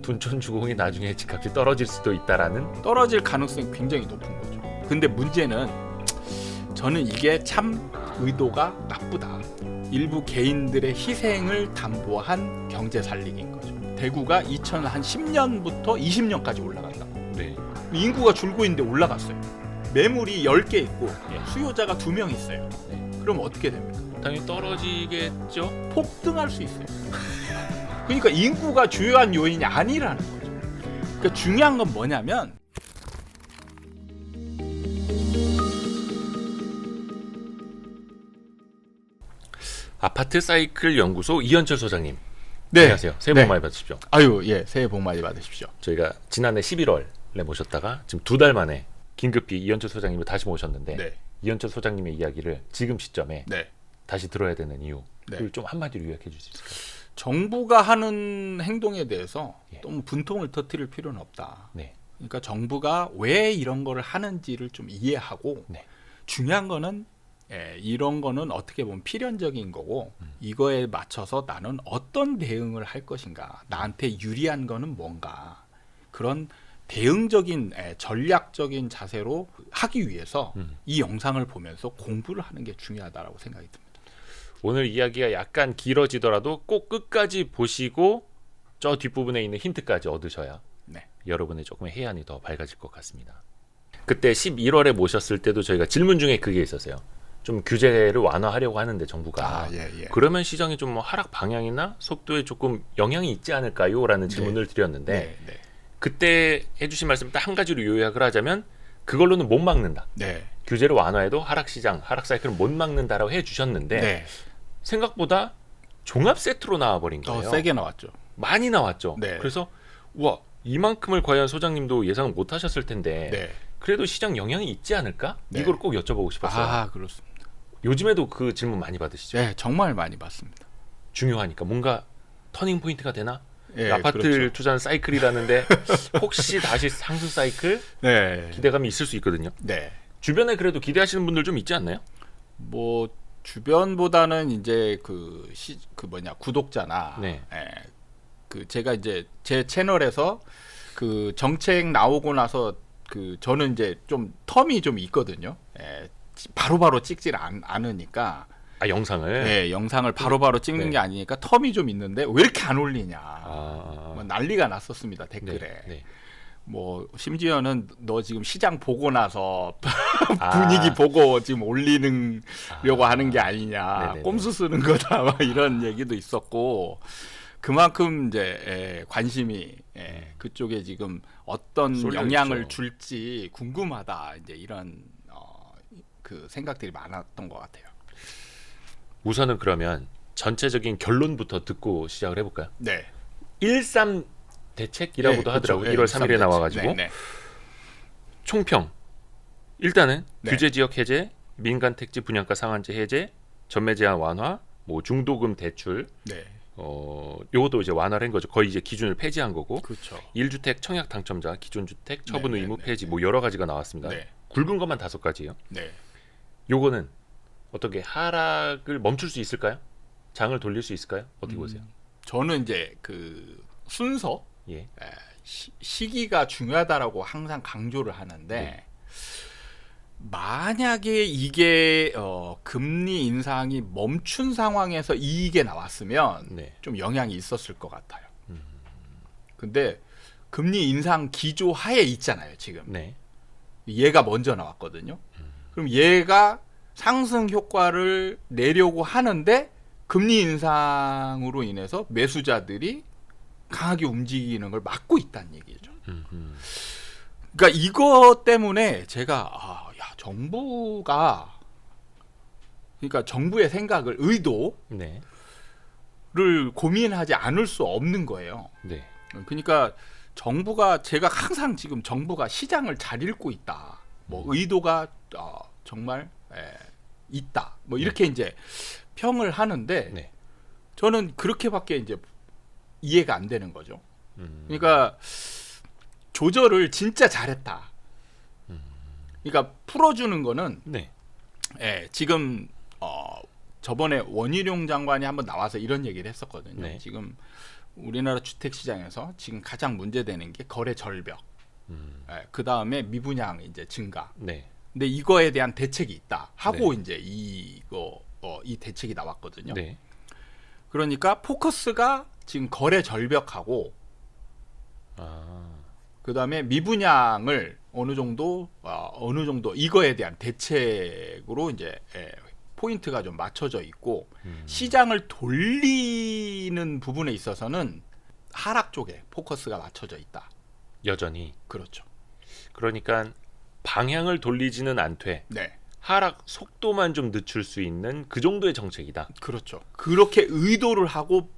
둔촌 주공이 나중에 집값이 떨어질 수도 있다라는. 떨어질 가능성이 굉장히 높은 거죠. 근데 문제는 저는 이게 참 의도가 나쁘다. 일부 개인들의 희생을 담보한 경제 살리기인 거죠. 대구가 2010년부터 20년까지 올라간다고. 네. 인구가 줄고 있는데 올라갔어요. 매물이 10개 있고 수요자가 2명 있어요. 네. 그럼 어떻게 됩니까? 당연히 떨어지겠죠. 폭등할 수 있어요. 그러니까 인구가 주요한 요인이 아니라는 거죠. 그러니까 중요한 건 뭐냐면 아파트 사이클 연구소 이현철 소장님. 네. 안녕하세요. 새해 복 네. 많이 받으십시오. 아유, 예, 새해 복 많이 받으십시오. 저희가 지난해 11월에 모셨다가 지금 2달 만에 긴급히 이현철 소장님을 다시 모셨는데 네. 이현철 소장님의 이야기를 지금 시점에 네. 다시 들어야 되는 이유를 네. 좀 한마디로 요약해 주실 수 있을까요? 정부가 하는 행동에 대해서 예. 너무 분통을 터뜨릴 필요는 없다. 네. 그러니까 정부가 왜 이런 거를 하는지를 좀 이해하고 네. 중요한 거는 이런 거는 어떻게 보면 필연적인 거고 이거에 맞춰서 나는 어떤 대응을 할 것인가, 나한테 유리한 거는 뭔가, 그런 대응적인 전략적인 자세로 하기 위해서 이 영상을 보면서 공부를 하는 게 중요하다고 생각이 듭니다. 오늘 이야기가 약간 길어지더라도 꼭 끝까지 보시고 저 뒷부분에 있는 힌트까지 얻으셔야 네. 여러분의 조금의 해안이 더 밝아질 것 같습니다. 그때 11월에 모셨을 때도 저희가 질문 중에 그게 있었어요. 좀 규제를 완화하려고 하는데 정부가 예. 그러면 시장이 좀 뭐 하락 방향이나 속도에 조금 영향이 있지 않을까요? 라는 질문을 드렸는데 네. 그때 해주신 말씀 딱 한 가지로 요약을 하자면 그걸로는 못 막는다. 네. 규제를 완화해도 하락시장, 하락 사이클을 못 막는다라고 해주셨는데 네. 생각보다 종합 세트로 나와버린 더 거예요. 세게 나왔죠. 많이 나왔죠. 네. 그래서 우와 이만큼을 과연 소장님도 예상 못 하셨을 텐데 네. 그래도 시장 영향이 있지 않을까? 네. 이걸 꼭 여쭤보고 싶었어요. 아, 그렇습니다. 요즘에도 그 질문 많이 받으시죠? 네, 정말 많이 받습니다. 중요하니까 뭔가 터닝 포인트가 되나? 예, 아파트 그렇죠. 투자는 사이클이라는데 혹시 다시 상승 사이클 네. 기대감이 있을 수 있거든요. 네. 주변에 그래도 기대하시는 분들 좀 있지 않나요? 뭐 주변보다는 이제 그 구독자나 네. 그 제가 이제 제 채널에서 그 정책 나오고 나서 그 저는 이제 좀 텀이 좀 있거든요. 바로바로 찍질 않으니까 아 영상을. 영상을 바로바로 찍는 네. 게 아니니까 텀이 좀 있는데 왜 이렇게 안 올리냐. 뭐 아, 난리가 났었습니다, 댓글에. 네, 네. 뭐 심지어는 너 지금 시장 보고 나서 아. 분위기 보고 지금 올리려고 하는 게 아니냐, 네네네. 꼼수 쓰는 거다, 막 이런 얘기도 있었고, 그만큼 이제 관심이 그쪽에 지금 어떤 쏠려 영향을 있죠. 줄지 궁금하다, 이제 이런 그 생각들이 많았던 것 같아요. 우선은 그러면 전체적인 결론부터 듣고 시작을 해볼까요? 네. 13 대책이라고도 하더라고요. 1월 3일에 대책. 나와가지고 네. 총평. 일단은 네. 규제 지역 해제, 민간 택지 분양가 상한제 해제, 전매 제한 완화, 뭐 중도금 대출, 네. 요것도 이제 완화를 한 거죠. 거의 이제 기준을 폐지한 거고. 그렇죠. 1주택 청약 당첨자 기존 주택 처분 네, 의무 네, 폐지 뭐 여러 가지가 나왔습니다. 네. 굵은 것만 5가지예요. 네. 요거는 어떻게 하락을 멈출 수 있을까요? 장을 돌릴 수 있을까요? 어떻게 보세요? 저는 이제 그 순서, 예. 시기가 중요하다라고 항상 강조를 하는데 네. 만약에 이게 금리 인상이 멈춘 상황에서 이익에 나왔으면 네. 좀 영향이 있었을 것 같아요. 근데 금리 인상 기조 하에 있잖아요, 지금. 네. 얘가 먼저 나왔거든요. 그럼 얘가 상승 효과를 내려고 하는데 금리 인상으로 인해서 매수자들이 강하게 움직이는 걸 막고 있다는 얘기죠. 그러니까 이것 때문에 제가 정부가, 그러니까 정부의 생각을, 의도를 네. 고민하지 않을 수 없는 거예요. 네. 그러니까 정부가, 제가 항상 지금 정부가 시장을 잘 읽고 있다, 뭐 의도가 정말 있다, 뭐 이렇게 이제 평을 하는데 네. 저는 그렇게밖에 이제 이해가 안 되는 거죠. 그러니까 조절을 진짜 잘했다. 그러니까 풀어주는 거는 네. 지금 저번에 원희룡 장관이 한번 나와서 이런 얘기를 했었거든요. 네. 지금 우리나라 주택 시장에서 지금 가장 문제되는 게 거래 절벽. 그 다음에 미분양 이제 증가. 네. 근데 이거에 대한 대책이 있다 하고 네. 이제 이 대책이 나왔거든요. 네. 그러니까 포커스가 지금 거래 절벽하고 그 다음에 미분양을 어느 정도 이거에 대한 대책으로 이제 포인트가 좀 맞춰져 있고 시장을 돌리는 부분에 있어서는 하락 쪽에 포커스가 맞춰져 있다. 여전히. 그렇죠. 그러니까 방향을 돌리지는 않되 네. 하락 속도만 좀 늦출 수 있는 그 정도의 정책이다. 그렇죠. 그렇게 의도를 하고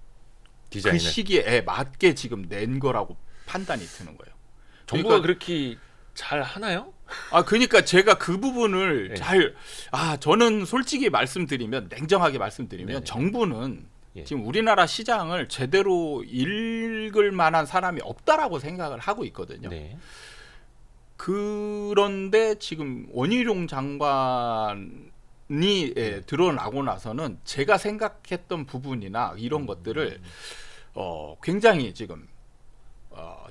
디자인을. 그 시기에 맞게 지금 낸 거라고 판단이 드는 거예요. 정부가 그러니까- 그렇게 잘 하나요? 그러니까 제가 그 부분을 네. 저는 솔직히 말씀드리면 냉정하게 말씀드리면 네네. 정부는 예. 지금 우리나라 시장을 제대로 읽을 만한 사람이 없다라고 생각을 하고 있거든요. 네. 그런데 지금 원희룡 장관이 드러나고 나서는 제가 생각했던 부분이나 이런 것들을 굉장히 지금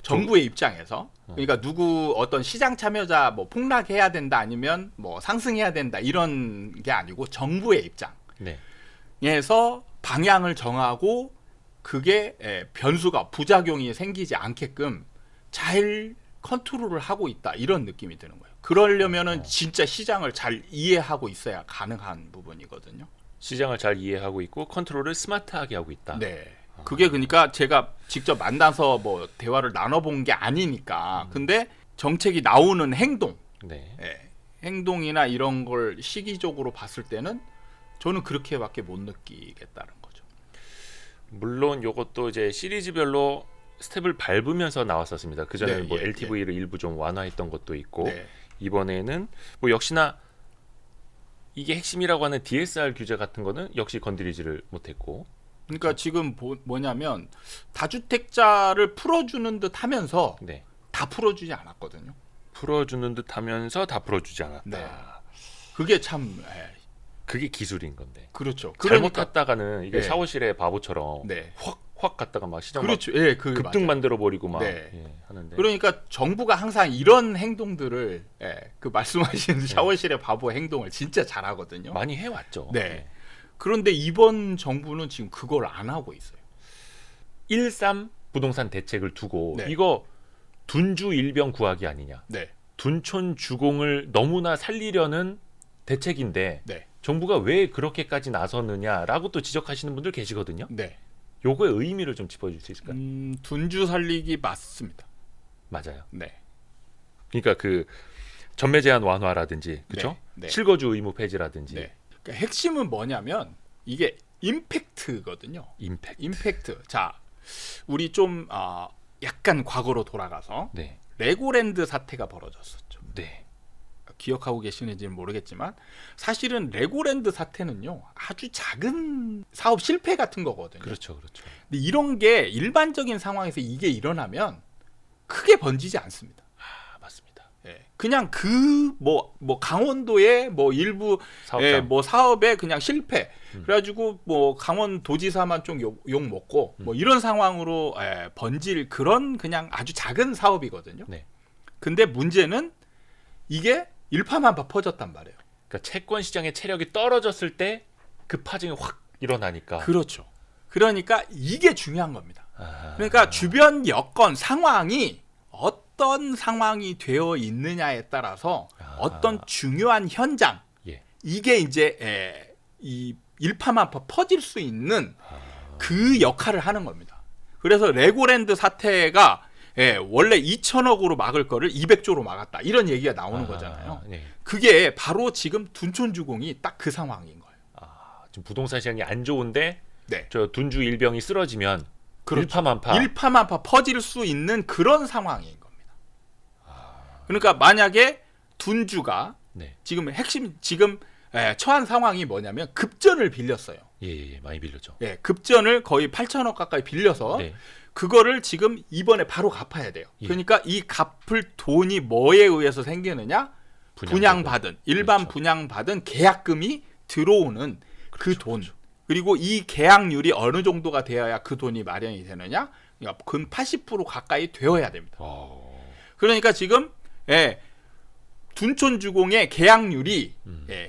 정부의 입장에서 그러니까 누구 어떤 시장 참여자 뭐 폭락해야 된다 아니면 뭐 상승해야 된다 이런 게 아니고 정부의 네. 입장에서 방향을 정하고 그게 변수가 부작용이 생기지 않게끔 잘 컨트롤을 하고 있다 이런 느낌이 드는 거예요. 그러려면은 진짜 시장을 잘 이해하고 있어야 가능한 부분이거든요. 시장을 잘 이해하고 있고 컨트롤을 스마트하게 하고 있다. 네. 그게 그러니까 제가 직접 만나서 뭐 대화를 나눠본 게 아니니까. 근데 정책이 나오는 행동, 네. 행동이나 이런 걸 시기적으로 봤을 때는 저는 그렇게밖에 못 느끼겠다는 거죠. 물론 이것도 이제 시리즈별로 스텝을 밟으면서 나왔었습니다. 그 전에 네, 뭐 예, LTV를 일부 좀 완화했던 것도 있고 네. 이번에는 뭐 역시나 이게 핵심이라고 하는 DSR 규제 같은 거는 역시 건드리지를 못했고. 그러니까 지금 뭐냐면 다주택자를 풀어주는 듯 하면서 네. 다 풀어주지 않았거든요. 풀어주는 듯하면서 다 풀어주지 않았다. 네. 그게 참 그게 기술인 건데. 그렇죠. 잘못 그러니까 탔다가는 이게 네. 샤워실에 바보처럼 네. 확 갔다가 막 시장 그렇죠. 막 예, 그 급등 만들어 버리고 막 네. 하는데. 그러니까 정부가 항상 이런 행동들을 그 말씀하신 샤워실의 바보 행동을 진짜 잘하거든요. 많이 해왔죠. 네. 그런데 이번 정부는 지금 그걸 안 하고 있어요. 1.3 부동산 대책을 두고 네. 이거 둔주 일병 구하기 아니냐. 네. 둔촌 주공을 너무나 살리려는 대책인데 네. 정부가 왜 그렇게까지 나서느냐라고 또 지적하시는 분들 계시거든요. 네. 요거의 의미를 좀 짚어줄 수 있을까요? 둔주 살리기 맞습니다. 맞아요. 네. 그러니까 그 전매 제한 완화라든지 그렇죠? 네. 실거주 의무 폐지라든지 네. 그러니까 핵심은 뭐냐면 이게 임팩트거든요. 임팩트. 자, 우리 좀 약간 과거로 돌아가서 네. 레고랜드 사태가 벌어졌었죠. 네. 기억하고 계시는지는 모르겠지만 사실은 레고랜드 사태는요 아주 작은 사업 실패 같은 거거든요. 그렇죠. 그렇죠. 근데 이런 게 일반적인 상황에서 이게 일어나면 크게 번지지 않습니다. 맞습니다. 그냥 그 뭐 강원도의 뭐 일부 사업장. 뭐 사업에 그냥 실패. 그래가지고 뭐 강원도지사만 좀 욕 먹고 뭐 이런 상황으로 번질 그런 그냥 아주 작은 사업이거든요. 네. 근데 문제는 이게 일파만파 퍼졌단 말이에요. 그러니까 채권 시장의 체력이 떨어졌을 때 그 파증이 확 일어나니까. 그렇죠. 그러니까 이게 중요한 겁니다. 아하. 그러니까 주변 여건 상황이 어떤 상황이 되어 있느냐에 따라서 어떤 중요한 현장 예. 이게 이제 이 일파만파 퍼질 수 있는 그 역할을 하는 겁니다. 그래서 레고랜드 사태가 원래 2천억으로 막을 거를 200조로 막았다. 이런 얘기가 나오는 거잖아요. 네. 그게 바로 지금 둔촌주공이 딱 그 상황인 거예요. 지금 부동산 시장이 안 좋은데 네. 저 둔주 일병이 쓰러지면 그렇죠. 일파만파. 일파만파 퍼질 수 있는 그런 상황인 겁니다. 그러니까 만약에 둔주가 네. 지금 지금 처한 상황이 뭐냐면 급전을 빌렸어요. 예, 많이 빌렸죠. 급전을 거의 8천억 가까이 빌려서 네. 그거를 지금 이번에 바로 갚아야 돼요. 예. 그러니까 이 갚을 돈이 뭐에 의해서 생기느냐? 분양받은 일반 그렇죠. 분양받은 계약금이 들어오는 그 돈. 그리고 이 계약률이 어느 정도가 되어야 그 돈이 마련이 되느냐? 그러니까 근 80% 가까이 되어야 됩니다. 그러니까 지금 둔촌주공의 계약률이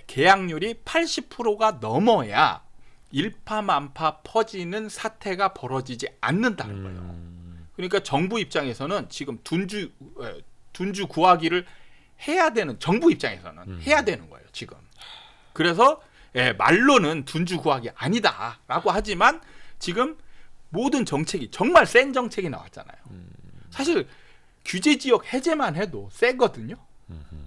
80%가 넘어야 일파만파 퍼지는 사태가 벌어지지 않는다는 거예요. 그러니까 정부 입장에서는 지금 둔주 구하기를 해야 되는, 정부 입장에서는 해야 되는 거예요, 지금. 그래서 말로는 둔주 구하기 아니다라고 하지만 지금 모든 정책이 정말 센 정책이 나왔잖아요. 사실 규제 지역 해제만 해도 세거든요.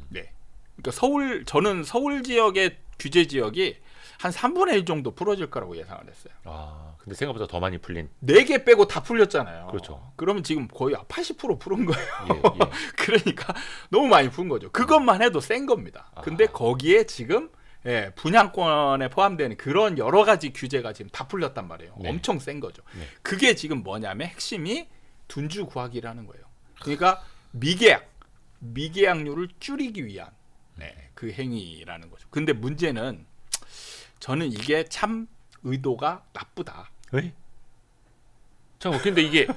네. 그러니까 저는 서울 지역의 규제 지역이 한 3분의 1 정도 풀어질 거라고 예상을 했어요. 아, 근데 생각보다 더 많이 풀린. 4개 빼고 다 풀렸잖아요. 그렇죠. 그러면 지금 거의 80% 풀은 거예요. 예. 그러니까 너무 많이 푼 거죠. 그것만 해도 센 겁니다. 근데 거기에 지금 분양권에 포함되는 그런 여러 가지 규제가 지금 다 풀렸단 말이에요. 네. 엄청 센 거죠. 네. 그게 지금 뭐냐면 핵심이 둔주 구하기라는 거예요. 그러니까 미계약률을 줄이기 위한 그 행위라는 거죠. 근데 문제는 저는 이게 참 의도가 나쁘다. 왜? 잠깐, 근데 이게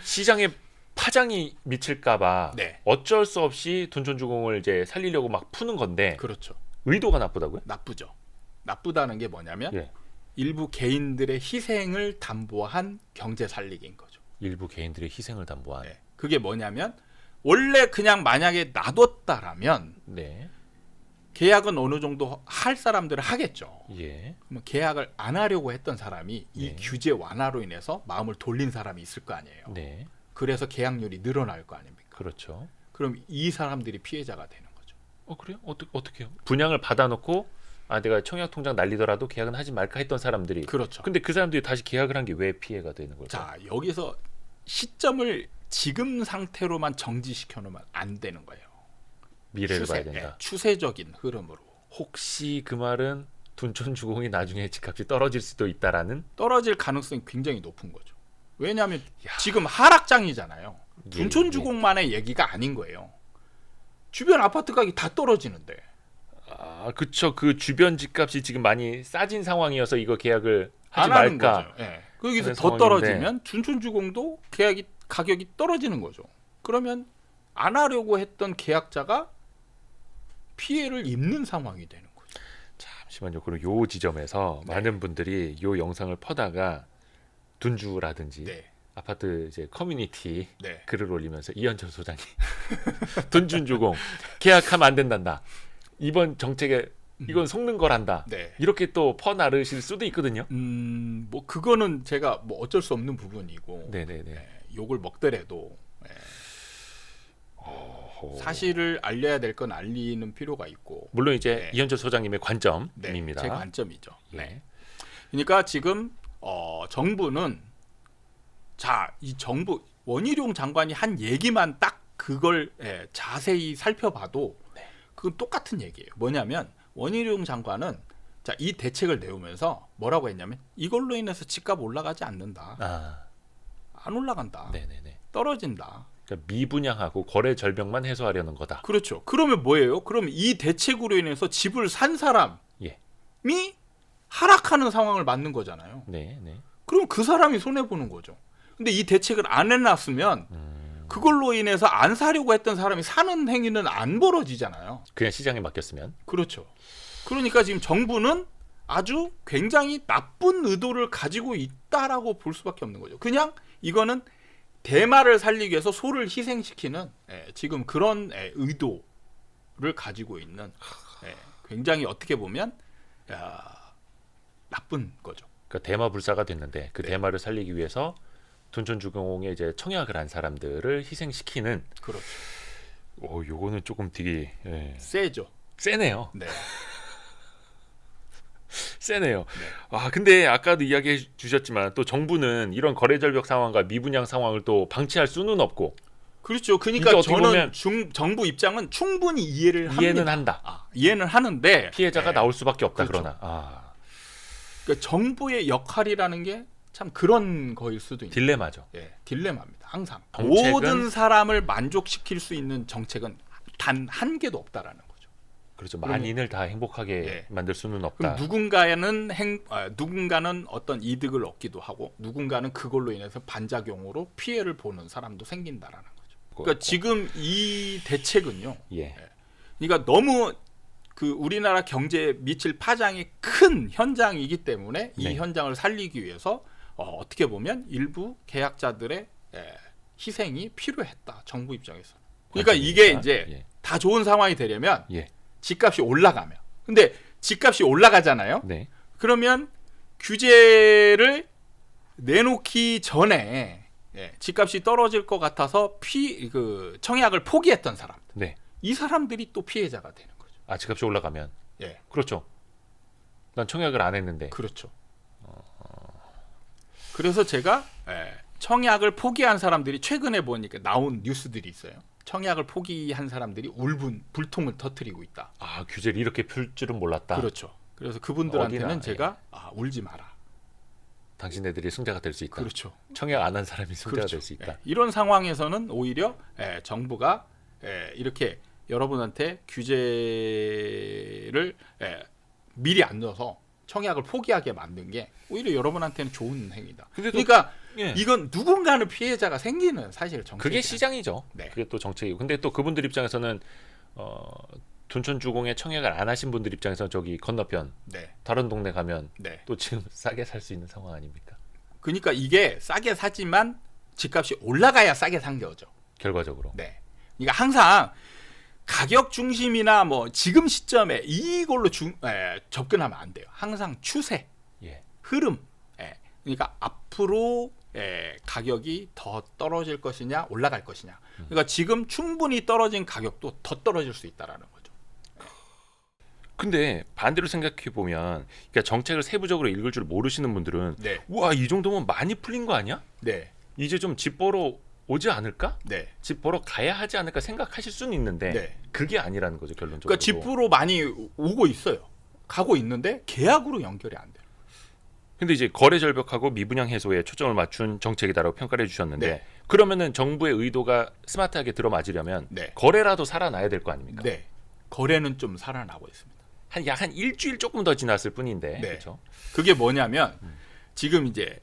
시장에 파장이 미칠까봐 네. 어쩔 수 없이 둔촌주공을 이제 살리려고 막 푸는 건데 그렇죠. 의도가 나쁘다고요? 나쁘죠. 나쁘다는 게 뭐냐면 예. 일부 개인들의 희생을 담보한 경제 살리기인 거죠. 일부 개인들의 희생을 담보한. 그게 뭐냐면 원래 그냥 만약에 놔뒀다라면 네. 계약은 어느 정도 할 사람들은 하겠죠. 예. 그러면 계약을 안 하려고 했던 사람이 이 네. 규제 완화로 인해서 마음을 돌린 사람이 있을 거 아니에요. 네. 그래서 계약률이 늘어날 거 아닙니까? 그렇죠. 그럼 이 사람들이 피해자가 되는 거죠. 그래요? 어떻게요? 분양을 받아놓고 내가 청약통장 날리더라도 계약은 하지 말까 했던 사람들이. 그렇죠. 근데 그 사람들이 다시 계약을 한 게 왜 피해가 되는 걸까요? 자, 여기서 시점을 지금 상태로만 정지시켜 놓으면 안 되는 거예요. 미래를 봐야 된다. 추세적인 흐름으로. 혹시 그 말은 둔촌주공이 나중에 집값이 떨어질 수도 있다라는? 떨어질 가능성이 굉장히 높은 거죠. 왜냐하면 지금 하락장이잖아요. 둔촌주공만의 얘기가 아닌 거예요. 주변 아파트 가격이 다 떨어지는데. 그쵸. 그 주변 집값이 지금 많이 싸진 상황이어서 이거 계약을 하지 안 하는 말까. 거죠. 거기서 더 상황인데. 떨어지면 둔촌주공도 가격이 떨어지는 거죠. 그러면 안 하려고 했던 계약자가 피해를 입는 상황이 되는 거죠. 잠시만요. 그럼 요 지점에서 많은 분들이 요 영상을 퍼다가 둔주라든지 아파트 이제 커뮤니티 글을 올리면서 이현철 소장이 둔촌주공 계약하면 안 된단다. 이번 정책에 이건 속는 거란다. 이렇게 또 퍼나르실 수도 있거든요. 뭐 그거는 제가 뭐 어쩔 수 없는 부분이고. 네네네. 욕을 먹더라도 사실을 알려야 될 건 알리는 필요가 있고. 물론 이제 이현철 소장님의 관점입니다. 제 관점이죠. 그러니까 지금 정부는 이 정부 원희룡 장관이 한 얘기만 딱 그걸 자세히 살펴봐도 그건 똑같은 얘기예요. 뭐냐면 원희룡 장관은 이 대책을 내오면서 뭐라고 했냐면 이걸로 인해서 집값 올라가지 않는다. 안 올라간다. 떨어진다. 그러니까 미분양하고 거래 절벽만 해소하려는 거다. 그렇죠. 그러면 뭐예요? 그러면 이 대책으로 인해서 집을 산 사람이 하락하는 상황을 맞는 거잖아요. 그럼 그 사람이 손해 보는 거죠. 근데 이 대책을 안 해놨으면 그걸로 인해서 안 사려고 했던 사람이 사는 행위는 안 벌어지잖아요. 그냥 시장에 맡겼으면. 그렇죠. 그러니까 지금 정부는 아주 굉장히 나쁜 의도를 가지고 있다라고 볼 수밖에 없는 거죠. 그냥 이거는 대마를 살리기 위해서 소를 희생시키는 지금 그런 의도를 가지고 있는 굉장히 어떻게 보면 나쁜 거죠. 그러니까 대마불사가 됐는데 그 대마를 살리기 위해서 둔촌주공에 이제 청약을 한 사람들을 희생시키는. 그렇죠. 요거는 조금 되게 세죠. 세네요. 네. 세네요. 근데 아까도 이야기해 주셨지만 또 정부는 이런 거래절벽 상황과 미분양 상황을 또 방치할 수는 없고. 그렇죠. 그러니까 저는 정부 입장은 충분히 이해는 한다. 이해는 하는데 피해자가 나올 수밖에 없다. 그렇죠. 그러나 그러니까 정부의 역할이라는 게 참 그런 거일 수도 있는. 딜레마죠. 딜레마입니다. 항상 정책은... 모든 사람을 만족시킬 수 있는 정책은 단 한 개도 없다라는 거죠. 그렇죠. 만인을 다 행복하게 네. 만들 수는 없다. 그럼 누군가는 어떤 이득을 얻기도 하고 누군가는 그걸로 인해서 반작용으로 피해를 보는 사람도 생긴다라는 거죠. 그러니까 지금 이 대책은요. 예. 그러니까 너무 그 우리나라 경제에 미칠 파장이 큰 현장이기 때문에 이 네. 현장을 살리기 위해서 어떻게 보면 일부 계약자들의 희생이 필요했다. 정부 입장에서. 그러니까 이게 이제 예. 다 좋은 상황이 되려면 예. 집값이 올라가면. 근데 집값이 올라가잖아요. 네. 그러면 규제를 내놓기 전에 집값이 떨어질 것 같아서 청약을 포기했던 사람들. 네. 이 사람들이 또 피해자가 되는 거죠. 아, 집값이 올라가면. 예. 그렇죠. 난 청약을 안 했는데. 그렇죠. 그래서 제가 청약을 포기한 사람들이 최근에 보니까 나온 뉴스들이 있어요. 청약을 포기한 사람들이 불통을 터뜨리고 있다. 아, 규제를 이렇게 풀 줄은 몰랐다. 그렇죠. 그래서 그분들한테는 어디나, 제가 울지 마라. 당신네들이 승자가 될 수 있다. 그렇죠. 청약 안 한 사람이 승자가 그렇죠. 될 수 있다. 이런 상황에서는 오히려 정부가 이렇게 여러분한테 규제를 미리 안 넣어서 청약을 포기하게 만든 게 오히려 여러분한테는 좋은 행위다. 그러니까 예. 이건 누군가는 피해자가 생기는 사실 정책. 그게 시장이죠. 네. 그게 또 정책이고. 근데 또 그분들 입장에서는 둔촌주공에 청약을 안 하신 분들 입장에서 저기 건너편 네. 다른 동네 가면 네. 또 지금 싸게 살 수 있는 상황 아닙니까? 그러니까 이게 싸게 사지만 집값이 올라가야 싸게 산 거죠. 결과적으로. 네. 그러니까 항상 가격 중심이나 뭐 지금 시점에 이걸로 접근하면 안 돼요. 항상 추세, 예. 흐름. 그러니까 앞으로 가격이 더 떨어질 것이냐 올라갈 것이냐. 그러니까 지금 충분히 떨어진 가격도 더 떨어질 수 있다라는 거죠. 근데 반대로 생각해 보면, 그러니까 정책을 세부적으로 읽을 줄 모르시는 분들은 네. 와, 이 정도면 많이 풀린 거 아니야? 네. 이제 좀 집 보러 오지 않을까? 네. 집 보러 가야 하지 않을까 생각하실 수는 있는데 네. 그게 아니라는 거죠, 결론적으로. 그러니까 집으로 많이 오고 있어요. 가고 있는데 계약으로 연결이 안 돼요. 근데 이제 거래 절벽하고 미분양 해소에 초점을 맞춘 정책이다라고 평가를 해주셨는데 네. 그러면은 정부의 의도가 스마트하게 들어맞으려면 네. 거래라도 살아나야 될 거 아닙니까? 네. 거래는 좀 살아나고 있습니다. 한 일주일 조금 더 지났을 뿐인데. 네. 그렇죠? 그게 뭐냐면 지금 이제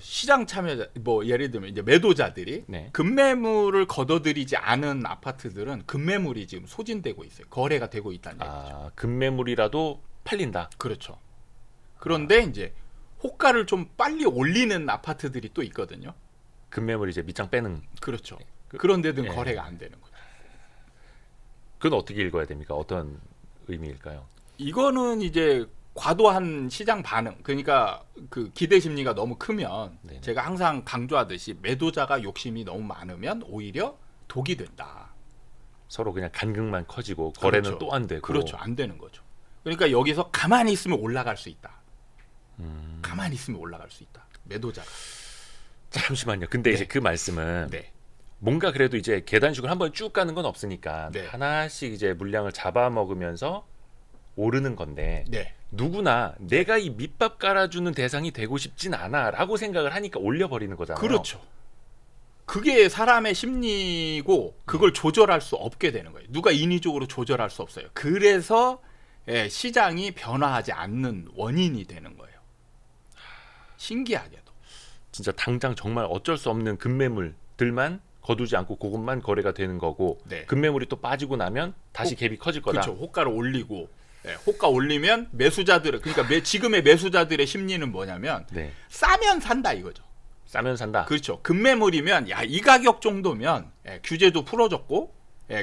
시장 참여자 뭐 예를 들면 이제 매도자들이 네. 급매물을 걷어들이지 않은 아파트들은 급매물이 지금 소진되고 있어요. 거래가 되고 있다는 얘기죠. 아, 급매물이라도 팔린다. 그렇죠. 그런데 이제 호가를 좀 빨리 올리는 아파트들이 또 있거든요. 급매물 이제 밑장 빼는. 그렇죠. 그런데도 예. 거래가 안 되는 거죠. 그건 어떻게 읽어야 됩니까? 어떤 의미일까요? 이거는 이제 과도한 시장 반응, 그러니까 그 기대 심리가 너무 크면 네네. 제가 항상 강조하듯이 매도자가 욕심이 너무 많으면 오히려 독이 된다. 서로 그냥 간극만 커지고 거래는 그렇죠. 또 안 되고. 그렇죠. 안 되는 거죠. 그러니까 여기서 가만히 있으면 올라갈 수 있다. 가만히 있으면 올라갈 수 있다. 매도자가. 잠시만요. 근데 네. 이제 그 말씀은 네. 뭔가 그래도 이제 계단식으로 한번 쭉 가는 건 없으니까 네. 하나씩 이제 물량을 잡아먹으면서 오르는 건데 네. 누구나 내가 이 밑밥 깔아주는 대상이 되고 싶진 않아라고 생각을 하니까 올려버리는 거잖아요. 그렇죠. 그게 사람의 심리고 그걸 조절할 수 없게 되는 거예요. 누가 인위적으로 조절할 수 없어요. 그래서 시장이 변화하지 않는 원인이 되는 거예요. 신기하게도. 진짜 당장 정말 어쩔 수 없는 급매물들만 거두지 않고 그것만 거래가 되는 거고 네. 급매물이 또 빠지고 나면 다시 갭이 커질 거다. 그렇죠. 호가를 올리고 호가 올리면 매수자들은 그러니까 지금의 매수자들의 심리는 뭐냐면 네. 싸면 산다 이거죠. 싸면 산다. 그렇죠. 급매물이면 야, 이 가격 정도면 규제도 풀어졌고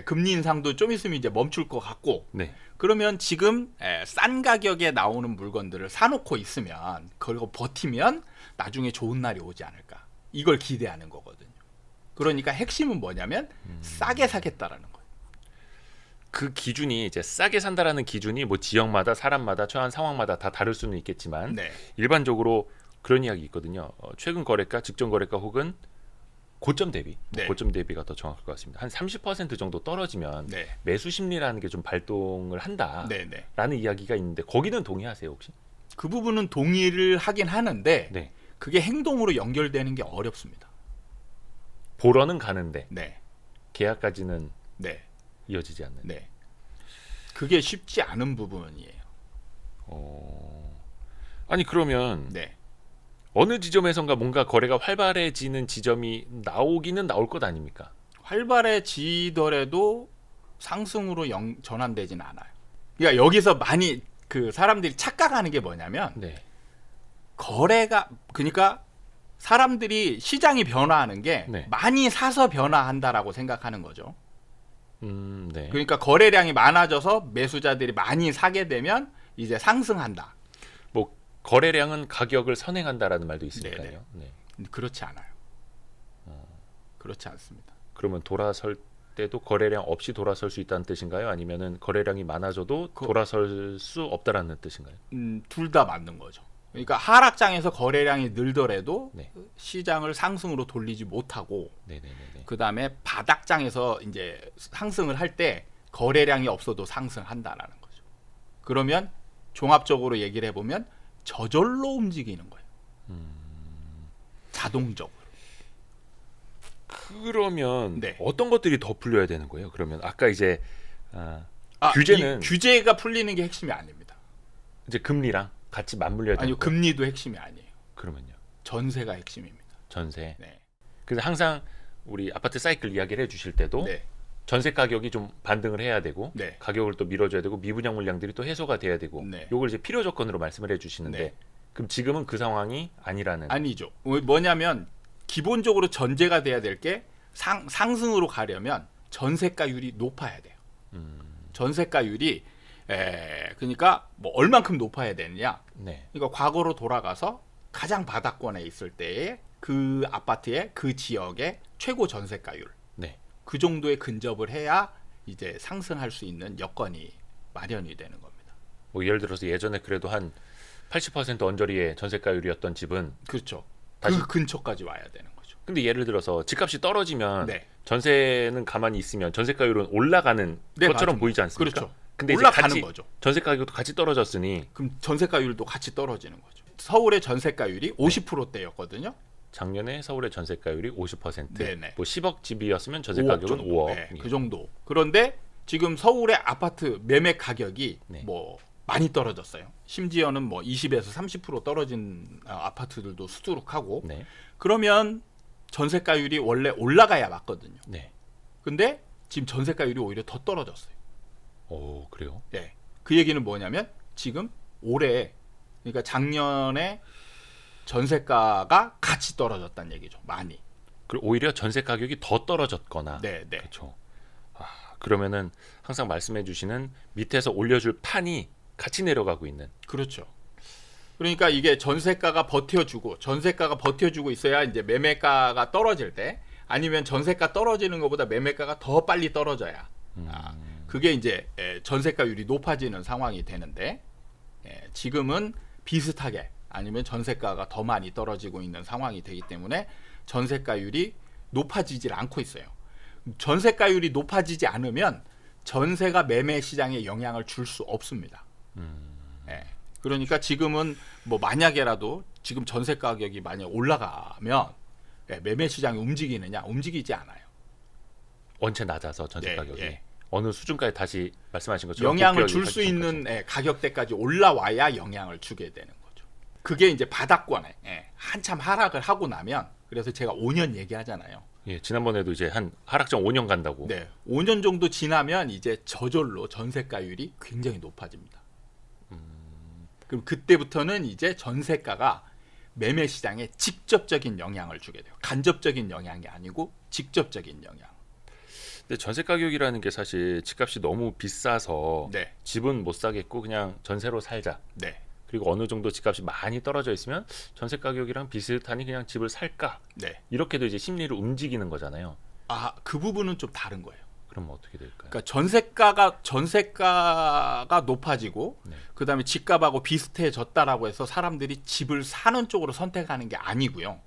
금리 인상도 좀 있으면 이제 멈출 것 같고 네. 그러면 지금 싼 가격에 나오는 물건들을 사놓고 있으면 그걸 버티면 나중에 좋은 날이 오지 않을까. 이걸 기대하는 거거든요. 그러니까 핵심은 뭐냐면 싸게 사겠다라는 거예요. 그 기준이 이제 싸게 산다라는 기준이 뭐 지역마다 사람마다 처한 상황마다 다 다를 수는 있겠지만 네. 일반적으로 그런 이야기 있거든요. 최근 거래가, 직전 거래가 혹은 고점 대비, 네. 고점 대비가 더 정확할 것 같습니다. 한 30% 정도 떨어지면 네. 매수 심리라는 게 좀 발동을 한다라는 네, 네. 이야기가 있는데 거기는 동의하세요 혹시? 그 부분은 동의를 하긴 하는데 네. 그게 행동으로 연결되는 게 어렵습니다. 보러는 가는데 네. 계약까지는 네. 이어지지 않는. 네. 그게 쉽지 않은 부분이에요. 아니 그러면 네. 어느 지점에선가 뭔가 거래가 활발해지는 지점이 나오기는 나올 것 아닙니까? 활발해지더라도 상승으로 전환되지는 않아요. 그러니까 여기서 많이 그 사람들이 착각하는 게 뭐냐면 네. 거래가 그러니까 사람들이 시장이 변화하는 게 네. 많이 사서 변화한다라고 생각하는 거죠. 네. 그러니까 거래량이 많아져서 매수자들이 많이 사게 되면 이제 상승한다. 뭐 거래량은 가격을 선행한다라는 말도 있으니까요. 네. 그렇지 않아요. 그렇지 않습니다. 그러면 돌아설 때도 거래량 없이 돌아설 수 있다는 뜻인가요? 아니면은 거래량이 많아져도 돌아설 수 없다라는 뜻인가요? 둘 다 맞는 거죠. 그러니까 하락장에서 거래량이 늘더라도 네. 시장을 상승으로 돌리지 못하고, 네네네. 그 다음에 바닥장에서 이제 상승을 할 때 거래량이 없어도 상승한다라는 거죠. 그러면 종합적으로 얘기를 해보면 저절로 움직이는 거예요. 자동적으로. 그러면 네. 어떤 것들이 더 풀려야 되는 거예요? 그러면 아까 이제 규제는 규제가 풀리는 게 핵심이 아닙니다. 이제 금리랑 같이 맞물려야 되는 아니요, 거예요? 금리도 핵심이 아니에요. 그러면요? 전세가 핵심입니다. 전세. 네. 그래서 항상 우리 아파트 사이클 이야기를 해주실 때도 네. 전세 가격이 좀 반등을 해야 되고 네. 가격을 또 밀어줘야 되고 미분양 물량들이 또 해소가 돼야 되고 네. 요걸 이제 필요 조건으로 말씀을 해주시는데 네. 그럼 지금은 그 상황이 아니라는. 아니죠. 뭐냐면 기본적으로 전제가 돼야 될 게 상승으로 가려면 전세가율이 높아야 돼요. 전세가율이 그러니까 뭐 얼만큼 높아야 되느냐. 네. 그러니까 과거로 돌아가서 가장 바닥권에 있을 때에 그 아파트의 그 지역의 최고 전세가율. 네. 그 정도에 근접을 해야 이제 상승할 수 있는 여건이 마련이 되는 겁니다. 뭐 예를 들어서 예전에 그래도 한 80% 언저리의 전세가율이었던 집은 그렇죠. 다시 그 근처까지 와야 되는 거죠. 근데 예를 들어서 집값이 떨어지면 네. 전세는 가만히 있으면 전세가율은 올라가는 네, 것처럼 맞습니다. 보이지 않습니까? 그렇죠. 근데 이제 올라가는 같이 거죠. 전세 가격도 같이 떨어졌으니 그럼 전세가율도 같이 떨어지는 거죠. 서울의 전세가율이 50%대였거든요. 작년에 서울의 전세가율이 50%, 네네. 뭐 10억 집이었으면 전세 가격은 5억. 네, 그 정도. 그런데 지금 서울의 아파트 매매 가격이 네. 뭐 많이 떨어졌어요. 심지어는 뭐 20에서 30% 떨어진 아파트들도 수두룩하고. 네. 그러면 전세가율이 원래 올라가야 맞거든요. 네. 근데 지금 전세가율이 오히려 더 떨어졌어요. 오, 그래요? 네. 그 얘기는 뭐냐면 지금 올해 그러니까 작년에 전세가가 같이 떨어졌다는 얘기죠. 많이. 그리고 오히려 전세 가격이 더 떨어졌거나. 네, 네. 그렇죠. 그러면은 항상 말씀해 주시는 밑에서 올려줄 판이 같이 내려가고 있는. 그렇죠. 그러니까 이게 전세가가 버텨주고 있어야 이제 매매가가 떨어질 때 아니면 전세가 떨어지는 것보다 매매가가 더 빨리 떨어져야 그게 이제 전세가율이 높아지는 상황이 되는데 지금은 비슷하게 아니면 전세가가 더 많이 떨어지고 있는 상황이 되기 때문에 전세가율이 높아지질 않고 있어요. 전세가율이 높아지지 않으면 전세가 매매 시장에 영향을 줄 수 없습니다. 그러니까 지금은 뭐 만약에라도 지금 전세 가격이 만약 올라가면 매매 시장이 움직이느냐? 움직이지 않아요. 원체 낮아서 전세 네, 가격이 예. 어느 수준까지 다시 말씀하신 것처럼 영향을 줄 수 있는 가격대까지 올라와야 영향을 주게 되는 거죠. 그게 이제 바닥권에 한참 하락을 하고 나면 그래서 제가 5년 얘기하잖아요. 예, 지난번에도 이제 한 하락장 5년 간다고. 네, 5년 정도 지나면 이제 저절로 전세가율이 굉장히 높아집니다. 그럼 그때부터는 이제 전세가가 매매 시장에 직접적인 영향을 주게 돼요. 간접적인 영향이 아니고 직접적인 영향. 근데 전세 가격이라는 게 사실 집값이 너무 비싸서 네. 집은 못 사겠고 그냥 전세로 살자. 네. 그리고 어느 정도 집값이 많이 떨어져 있으면 전세 가격이랑 비슷하니 그냥 집을 살까? 네. 이렇게도 이제 심리를 움직이는 거잖아요. 그 부분은 좀 다른 거예요. 그럼 어떻게 될까요? 그러니까 전세가가 높아지고 네. 그다음에 집값하고 비슷해졌다라고 해서 사람들이 집을 사는 쪽으로 선택하는 게 아니고요.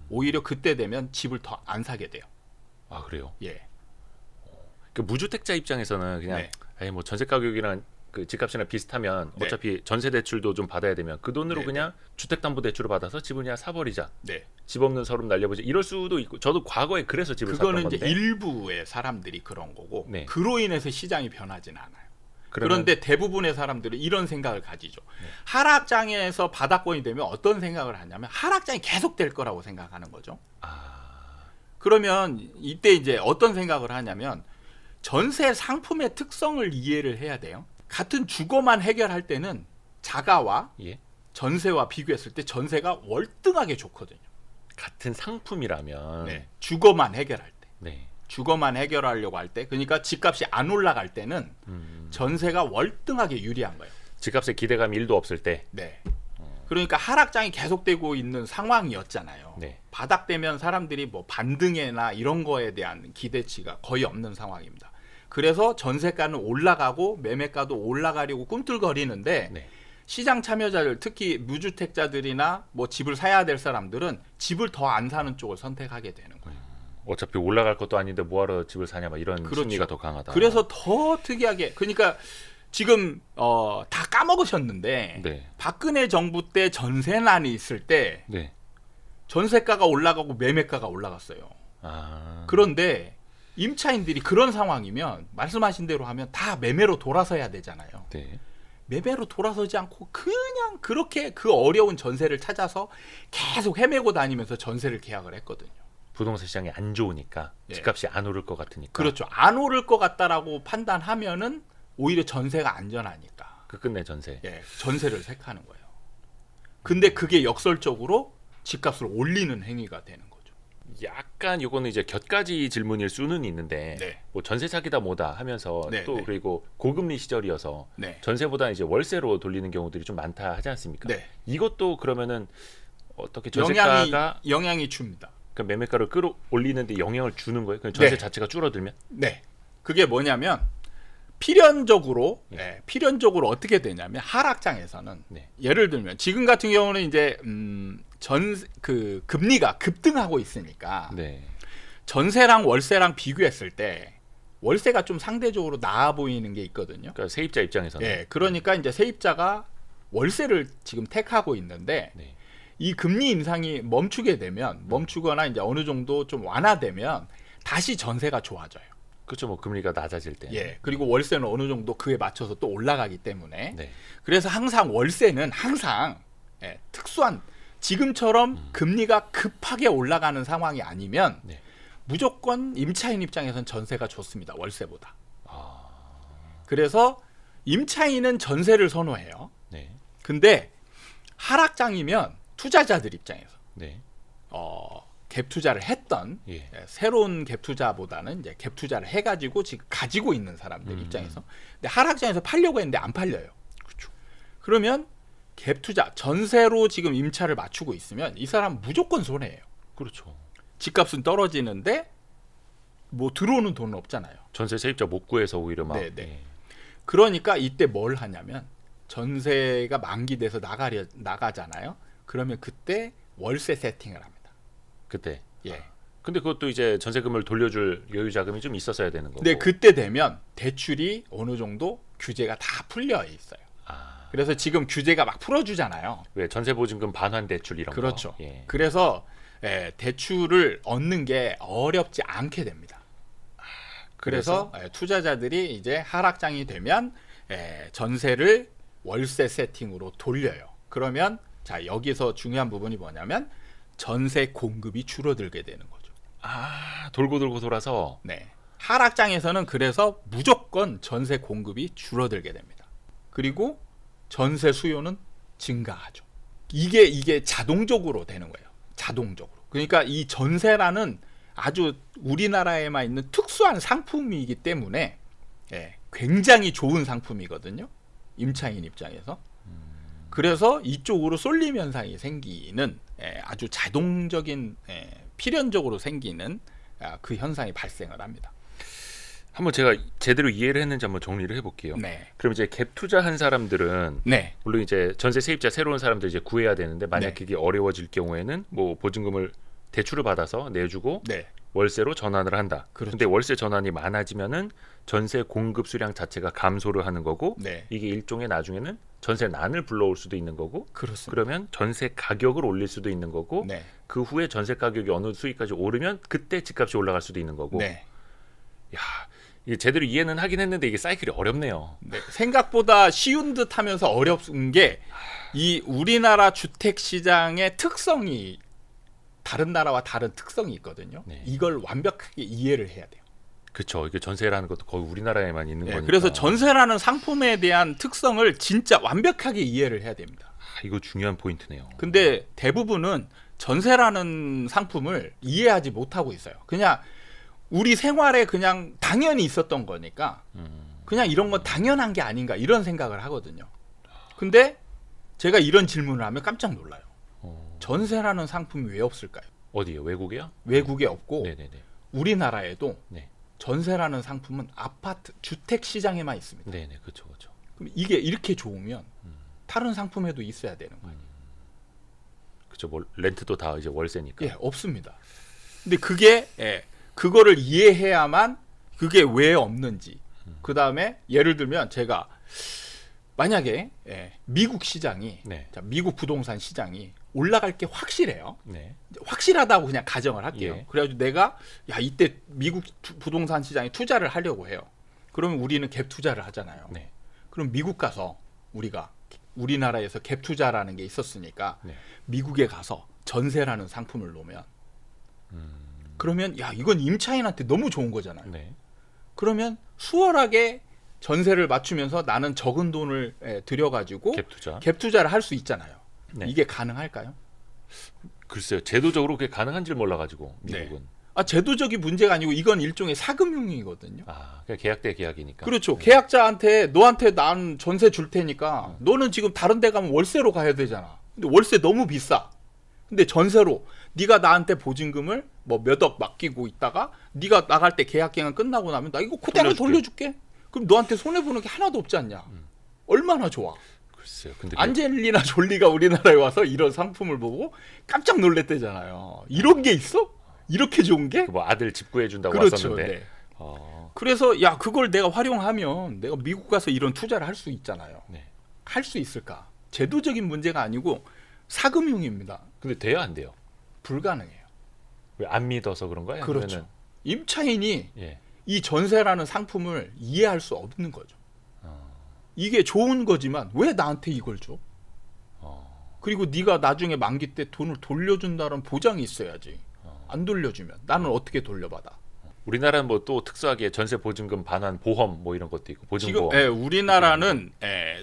오히려 그때 되면 집을 더 안 사게 돼요. 아, 그래요? 예. 그 무주택자 입장에서는 그냥 네. 뭐 전세 가격이랑 그 집값이랑 비슷하면 네. 어차피 전세 대출도 좀 받아야 되면 그 돈으로 네, 그냥 주택담보대출을 받아서 집을 그냥 사버리자. 네. 집 없는 서름 날려보자. 이럴 수도 있고 저도 과거에 그래서 집을 그거는 샀던 이제 건데. 일부의 사람들이 그런 거고 네. 그로 인해서 시장이 변하지는 않아요. 그러면- 그런데 대부분의 사람들은 이런 생각을 가지죠. 네. 하락장에서 바닥권이 되면 어떤 생각을 하냐면 하락장이 계속 될 거라고 생각하는 거죠. 그러면 이때 이제 어떤 생각을 하냐면 전세 상품의 특성을 이해를 해야 돼요. 같은 주거만 해결할 때는 자가와 예. 전세와 비교했을 때 전세가 월등하게 좋거든요. 같은 상품이라면 네. 주거만 해결할 때. 네. 주거만 해결하려고 할 때, 그러니까 집값이 안 올라갈 때는 전세가 월등하게 유리한 거예요. 집값에 기대감이 1도 없을 때. 네. 그러니까 하락장이 계속되고 있는 상황이었잖아요. 네. 바닥되면 사람들이 뭐 반등이나 이런 거에 대한 기대치가 거의 없는 상황입니다. 그래서 전세가는 올라가고 매매가도 올라가려고 꿈틀거리는데 네. 시장 참여자들, 특히 무주택자들이나 뭐 집을 사야 될 사람들은 집을 더 안 사는 쪽을 선택하게 되는 거예요. 어차피 올라갈 것도 아닌데 뭐하러 집을 사냐 막 이런 그렇죠. 심리가 더 강하다. 그래서 더 특이하게, 그러니까 지금 다 까먹으셨는데 네. 박근혜 정부 때 전세난이 있을 때 네. 전세가가 올라가고 매매가가 올라갔어요. 그런데 임차인들이 그런 상황이면 말씀하신 대로 하면 다 매매로 돌아서야 되잖아요. 네. 매매로 돌아서지 않고 그냥 그렇게 그 어려운 전세를 찾아서 계속 헤매고 다니면서 전세를 계약을 했거든요. 부동산 시장이 안 좋으니까 예. 집값이 안 오를 것 같으니까. 그렇죠. 안 오를 것 같다라고 판단하면은 오히려 전세가 안전하니까 그 끝내 전세. 예, 전세를 택하는 거예요. 근데 그게 역설적으로 집값을 올리는 행위가 되는 거죠. 약간 요거는 이제 곁가지 질문일 수는 있는데 네. 뭐 전세 사기다 뭐다 하면서 네, 또 네. 그리고 고금리 시절이어서 네. 전세보다 이제 월세로 돌리는 경우들이 좀 많다 하지 않습니까? 네. 이것도 그러면은 어떻게 전세가가 영향이 줍니다. 그 매매가를 끌어올리는데 영향을 주는 거예요? 그냥 전세 네. 자체가 줄어들면? 네. 그게 뭐냐면 필연적으로 네. 필연적으로 어떻게 되냐면 하락장에서는 네. 예를 들면 지금 같은 경우는 이제 그 금리가 급등하고 있으니까 네. 전세랑 월세랑 비교했을 때 월세가 좀 상대적으로 나아 보이는 게 있거든요. 그러니까 세입자 입장에서는 예, 그러니까 이제 세입자가 월세를 지금 택하고 있는데 네. 이 금리 인상이 멈추게 되면 멈추거나 이제 어느 정도 좀 완화되면 다시 전세가 좋아져요. 그렇죠. 뭐 금리가 낮아질 때. 예, 그리고 월세는 어느 정도 그에 맞춰서 또 올라가기 때문에 네. 그래서 항상 월세는 항상 특수한 지금처럼 금리가 급하게 올라가는 상황이 아니면 네. 무조건 임차인 입장에선 전세가 좋습니다. 월세보다. 아. 그래서 임차인은 전세를 선호해요. 네. 근데 하락장이면 투자자들 입장에서 네. 갭 투자를 했던 예. 새로운 갭 투자보다는 이제 갭 투자를 해가지고 지금 가지고 있는 사람들 입장에서 근데 하락장에서 팔려고 했는데 안 팔려요. 그렇죠. 그러면 갭 투자 전세로 지금 임차를 맞추고 있으면 이 사람 무조건 손해예요. 그렇죠. 집값은 떨어지는데 뭐 들어오는 돈은 없잖아요. 전세 세입자 못 구해서 오히려 막. 네, 네. 예. 그러니까 이때 뭘 하냐면 전세가 만기돼서 나가잖아요. 그러면 그때 월세 세팅을 합니다. 그때. 예. 근데 그것도 이제 전세금을 돌려줄 여유 자금이 좀 있었어야 되는 거고. 근데 그때 되면 대출이 어느 정도 규제가 다 풀려 있어요. 아. 그래서 지금 규제가 막 풀어주잖아요. 왜 전세 보증금 반환 대출 이런 그렇죠. 거. 예. 그래서 대출을 얻는 게 어렵지 않게 됩니다. 그래서 투자자들이 이제 하락장이 되면 전세를 월세 세팅으로 돌려요. 그러면 자 여기서 중요한 부분이 뭐냐면 전세 공급이 줄어들게 되는 거죠. 아, 돌고 돌고 돌아서. 네. 하락장에서는 그래서 무조건 전세 공급이 줄어들게 됩니다. 그리고 전세 수요는 증가하죠. 이게 자동적으로 되는 거예요. 자동적으로. 그러니까 이 전세라는 아주 우리나라에만 있는 특수한 상품이기 때문에 굉장히 좋은 상품이거든요. 임차인 입장에서. 그래서 이쪽으로 쏠림 현상이 생기는 아주 자동적인 필연적으로 생기는 그 현상이 발생을 합니다. 한번 제가 제대로 이해를 했는지 한번 정리를 해볼게요. 네. 그럼 이제 갭 투자한 사람들은 네. 물론 이제 전세 세입자 새로운 사람들 이제 구해야 되는데 만약 네. 그게 어려워질 경우에는 뭐 보증금을 대출을 받아서 내주고 네. 월세로 전환을 한다. 그렇죠. 근데 월세 전환이 많아지면은 전세 공급 수량 자체가 감소를 하는 거고 네. 이게 일종의 나중에는 전세난을 불러올 수도 있는 거고 그렇습니다. 그러면 전세 가격을 올릴 수도 있는 거고 네. 그 후에 전세 가격이 어느 수위까지 오르면 그때 집값이 올라갈 수도 있는 거고 네. 야 이게 제대로 이해는 하긴 했는데 이게 사이클이 어렵네요. 네. 생각보다 쉬운 듯 하면서 어려운 게 이 우리나라 주택 시장의 특성이 다른 나라와 다른 특성이 있거든요. 네. 이걸 완벽하게 이해를 해야 돼요. 그렇죠. 이게 전세라는 것도 거의 우리나라에만 있는 네, 거니까. 그래서 전세라는 상품에 대한 특성을 진짜 완벽하게 이해를 해야 됩니다. 이거 중요한 포인트네요. 근데 대부분은 전세라는 상품을 이해하지 못하고 있어요. 그냥 우리 생활에 그냥 당연히 있었던 거니까 그냥 이런 건 당연한 게 아닌가 이런 생각을 하거든요. 근데 제가 이런 질문을 하면 깜짝 놀라요. 전세라는 상품이 왜 없을까요? 어디요? 외국이요? 외국에 없고 네네네. 우리나라에도 네. 전세라는 상품은 아파트 주택 시장에만 있습니다. 네네 그렇죠 그렇죠. 그럼 이게 이렇게 좋으면 다른 상품에도 있어야 되는 거예요. 그렇죠. 뭐 렌트도 다 이제 월세니까. 예, 없습니다. 근데 그게 그거를 이해해야만 그게 왜 없는지. 그 다음에 예를 들면 제가 만약에 미국 시장이 네. 자, 미국 부동산 시장이 올라갈 게 확실해요. 네. 확실하다고 그냥 가정을 할게요. 예. 그래가지고 내가 야 이때 미국 부동산 시장에 투자를 하려고 해요. 그러면 우리는 갭 투자를 하잖아요. 네. 그럼 미국 가서 우리나라에서 갭 투자라는 게 있었으니까 네. 미국에 가서 전세라는 상품을 놓으면 그러면 야 이건 임차인한테 너무 좋은 거잖아요. 네. 그러면 수월하게 전세를 맞추면서 나는 적은 돈을 들여가지고 갭 투자. 갭 투자를 할 수 있잖아요. 네. 이게 가능할까요? 글쎄요. 제도적으로 그게 가능한지를 몰라가지고 미국은. 제도적인 문제가 아니고 이건 일종의 사금융이거든요. 그냥 계약 대 계약이니까. 그렇죠. 계약자한테 너한테 난 전세 줄 테니까 너는 지금 다른 데 가면 월세로 가야 되잖아. 근데 월세 너무 비싸. 근데 전세로 네가 나한테 보증금을 뭐 몇 억 맡기고 있다가 네가 나갈 때 계약 기간 끝나고 나면 나 이거 그대로 돌려줄게. 그럼 너한테 손해 보는 게 하나도 없지 않냐? 얼마나 좋아. 글쎄요. 근데 안젤리나 졸리가 우리나라에 와서 이런 상품을 보고 깜짝 놀랐대잖아요. 이런 게 있어? 이렇게 좋은 게? 뭐 아들 집 구해준다고 그렇죠. 왔었는데. 네. 그래서 야 그걸 내가 활용하면 내가 미국 가서 이런 투자를 할 수 있잖아요. 네. 할 수 있을까? 제도적인 문제가 아니고 사금융입니다. 근데 돼요 안 돼요? 불가능해요. 왜 안 믿어서 그런가요? 그렇죠. 아니면은- 임차인이 예. 이 전세라는 상품을 이해할 수 없는 거죠. 이게 좋은 거지만 왜 나한테 이걸 줘? 그리고 네가 나중에 만기 때 돈을 돌려준다는 보장이 있어야지. 안 돌려주면 나는 어떻게 돌려받아? 우리나라는 뭐 또 특수하게 전세 보증금 반환 보험 뭐 이런 것도 있고 보증보험. 지금 우리나라는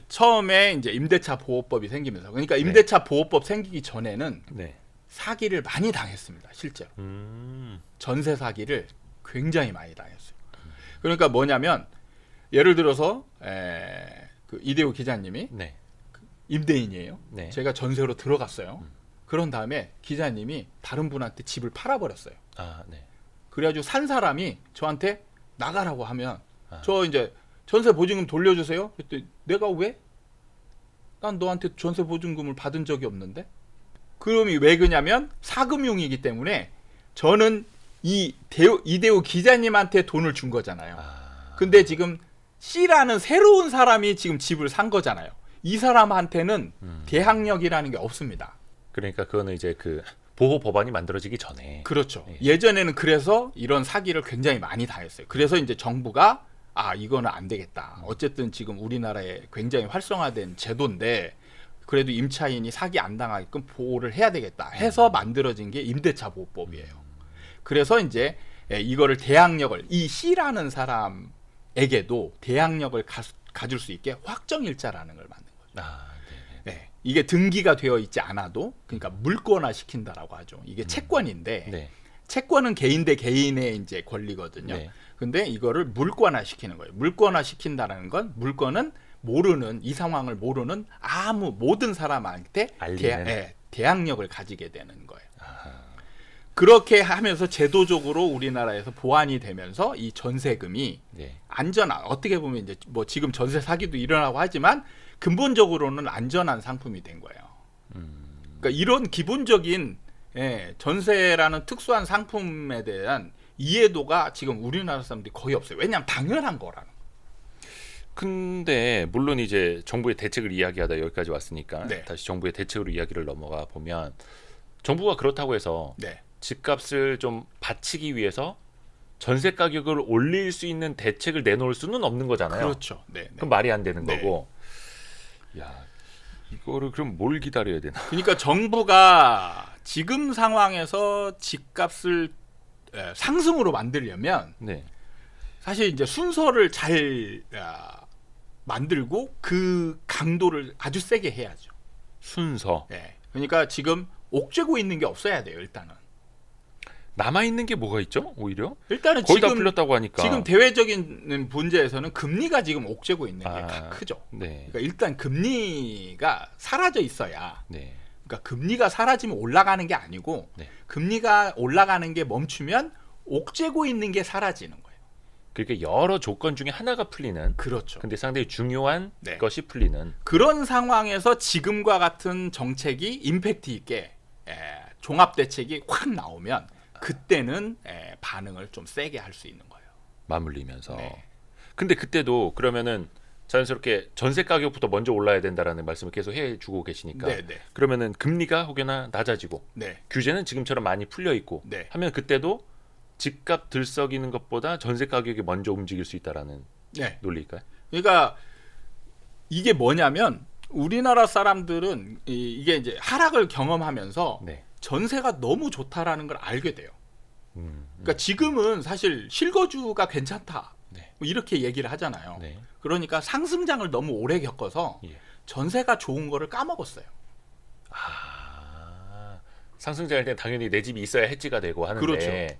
처음에 이제 임대차 보호법이 생기면서 그러니까 임대차 보호법 생기기 전에는 네. 사기를 많이 당했습니다. 실제로 전세 사기를 굉장히 많이 당했어요. 그러니까 뭐냐면 예를 들어서 그 이대호 기자님이 네. 임대인이에요. 네. 제가 전세로 들어갔어요. 그런 다음에 기자님이 다른 분한테 집을 팔아버렸어요. 네. 그래가지고 산 사람이 저한테 나가라고 하면 저 이제 전세 보증금 돌려주세요. 그랬더니 내가 왜? 난 너한테 전세 보증금을 받은 적이 없는데? 그럼이 왜 그냐면 사금융이기 때문에 저는 이대호 기자님한테 돈을 준 거잖아요. 근데 지금 C라는 새로운 사람이 지금 집을 산 거잖아요. 이 사람한테는 대항력이라는 게 없습니다. 그러니까 그거는 이제 그 보호 법안이 만들어지기 전에. 그렇죠. 예. 예전에는 그래서 이런 사기를 굉장히 많이 당했어요. 그래서 이제 정부가 이거는 안 되겠다. 어쨌든 지금 우리나라에 굉장히 활성화된 제도인데 그래도 임차인이 사기 안 당하게끔 보호를 해야 되겠다 해서 만들어진 게 임대차 보호법이에요. 그래서 이제 이거를 대항력을 이 C라는 사람에게도 대항력을 가질 수 있게 확정일자라는 걸 만든 거죠. 네. 이게 등기가 되어 있지 않아도 그러니까 물권화 시킨다라고 하죠. 이게 채권인데 네. 채권은 개인 대 개인의 이제 권리거든요. 네. 근데 이거를 물권화 시키는 거예요. 물권화 시킨다는 건 물권은 이 상황을 모르는 모든 사람한테 대항력을 가지게 되는 거예요. 그렇게 하면서 제도적으로 우리나라에서 보완이 되면서 이 전세금이 안전한 어떻게 보면 이제 뭐 지금 전세 사기도 일어나고 하지만 근본적으로는 안전한 상품이 된 거예요. 그러니까 이런 기본적인 전세라는 특수한 상품에 대한 이해도가 지금 우리나라 사람들이 거의 없어요. 왜냐하면 당연한 거라는. 근데 물론 이제 정부의 대책을 이야기하다 여기까지 왔으니까 네. 다시 정부의 대책으로 이야기를 넘어가 보면 정부가 그렇다고 해서 네. 집값을 좀 받치기 위해서 전세 가격을 올릴 수 있는 대책을 내놓을 수는 없는 거잖아요. 그렇죠. 네. 네. 그럼 말이 안 되는 네. 거고. 야, 이거를 그럼 뭘 기다려야 되나? 그러니까 정부가 지금 상황에서 집값을 상승으로 만들려면 네. 사실 이제 순서를 잘 만들고 그 강도를 아주 세게 해야죠. 순서. 네. 그러니까 지금 옥죄고 있는 게 없어야 돼요. 일단은. 남아 있는 게 뭐가 있죠? 오히려 일단은 거의 다 지금 풀렸다고 하니까. 지금 대외적인 문제에서는 금리가 지금 옥죄고 있는 게 크죠. 네. 그러니까 일단 금리가 사라져 있어야. 네. 그러니까 금리가 사라지면 올라가는 게 아니고 네. 금리가 올라가는 게 멈추면 옥죄고 있는 게 사라지는 거예요. 그러니까 여러 조건 중에 하나가 풀리는. 그렇죠. 근데 상당히 중요한 네. 것이 풀리는. 그런 상황에서 지금과 같은 정책이 임팩트 있게 종합 대책이 확 나오면 그때는 반응을 좀 세게 할 수 있는 거예요. 맞물리면서. 네. 근데 그때도 그러면은 자연스럽게 전세 가격부터 먼저 올라야 된다라는 말씀을 계속 해주고 계시니까. 네, 네. 그러면은 금리가 혹여나 낮아지고 네. 규제는 지금처럼 많이 풀려 있고 네. 하면 그때도 집값 들썩이는 것보다 전세 가격이 먼저 움직일 수 있다라는 네. 논리일까요? 그러니까 이게 뭐냐면 우리나라 사람들은 이게 이제 하락을 경험하면서 네. 전세가 너무 좋다라는 걸 알게 돼요. 그러니까 지금은 사실 실거주가 괜찮다. 네. 뭐 이렇게 얘기를 하잖아요. 네. 그러니까 상승장을 너무 오래 겪어서 예. 전세가 좋은 거를 까먹었어요. 상승장일 때 당연히 내 집이 있어야 해지가 되고 하는데. 그렇죠.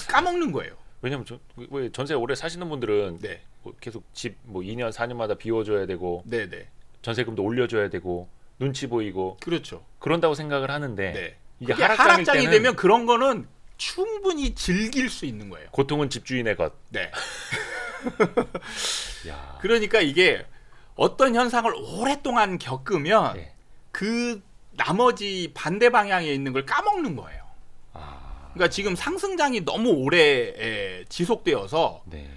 까먹는 거예요. 왜냐면 왜 전세 오래 사시는 분들은 네. 뭐 계속 집 뭐 2년 4년마다 비워줘야 되고 네, 네. 전세금도 올려줘야 되고 눈치 보이고 그렇죠. 그런다고 생각을 하는데 네. 이게 그게 하락장일 하락장이 때는 되면 그런 거는 충분히 즐길 수 있는 거예요. 고통은 집주인의 것. 네. 야. 그러니까 이게 어떤 현상을 오랫동안 겪으면 네. 그 나머지 반대 방향에 있는 걸 까먹는 거예요. 그러니까 지금 상승장이 너무 오래 지속되어서 네.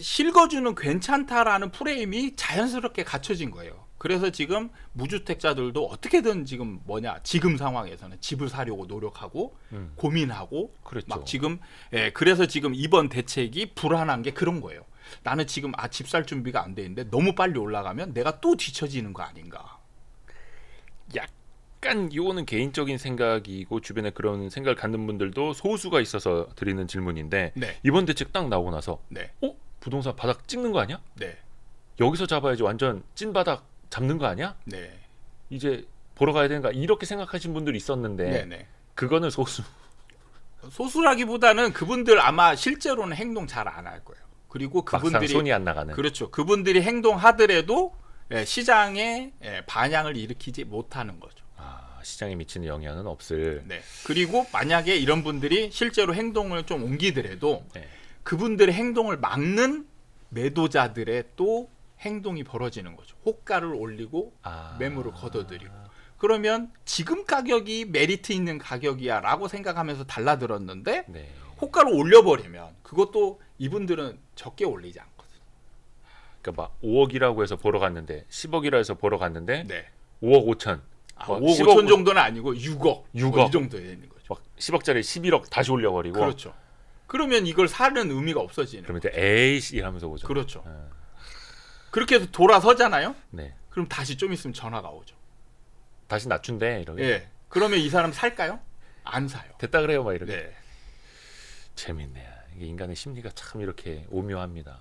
실거주는 괜찮다라는 프레임이 자연스럽게 갖춰진 거예요. 그래서 지금 무주택자들도 어떻게든 지금 지금 상황에서는 집을 사려고 노력하고 고민하고 그렇죠. 막 지금 그래서 지금 이번 대책이 불안한 게 그런 거예요. 나는 지금 집 살 준비가 안 돼 있는데 너무 빨리 올라가면 내가 또 뒤처지는 거 아닌가. 약간 이거는 개인적인 생각이고 주변에 그런 생각을 갖는 분들도 소수가 있어서 드리는 질문인데 네. 이번 대책 딱 나오고 나서 네. 부동산 바닥 찍는 거 아니야? 네. 여기서 잡아야지 완전 찐 바닥 잡는 거 아니야? 네. 이제 보러 가야 되는가 이렇게 생각하신 분들이 있었는데 네. 네. 그거는 소수. 소수라기보다는 그분들 아마 실제로는 행동 잘 안 할 거예요. 그리고 막상 그분들이 손이 안 나가는. 그렇죠. 그분들이 행동하더라도 시장에 반향을 일으키지 못하는 거죠. 시장에 미치는 영향은 없을. 네. 그리고 만약에 이런 분들이 실제로 행동을 좀 옮기더라도 네. 그분들의 행동을 막는 매도자들의 또 행동이 벌어지는 거죠. 호가를 올리고 매물을 걷어들이고. 그러면 지금 가격이 메리트 있는 가격이야라고 생각하면서 달라들었는데 네. 호가를 올려버리면 그것도 이분들은 적게 올리지 않거든요. 그러니까 막 5억이라고 해서 보러 갔는데 10억이라 해서 보러 갔는데 네. 5억 5천. 5억 5천 정도는 아니고 6억. 6억. 이 정도 되는 거죠. 막 10억짜리 11억 다시 올려버리고. 그렇죠. 그러면 이걸 사는 의미가 없어지는. 그러면 이제 에이씨 이러면서 오죠. 그렇죠. 그렇게 해서 돌아서잖아요. 네. 그럼 다시 좀 있으면 전화가 오죠. 다시 낮춘대 이러게. 예. 그러면 이 사람 살까요? 안 사요. 됐다 그래요, 막 이렇게. 네. 재밌네요. 이게 인간의 심리가 참 이렇게 오묘합니다.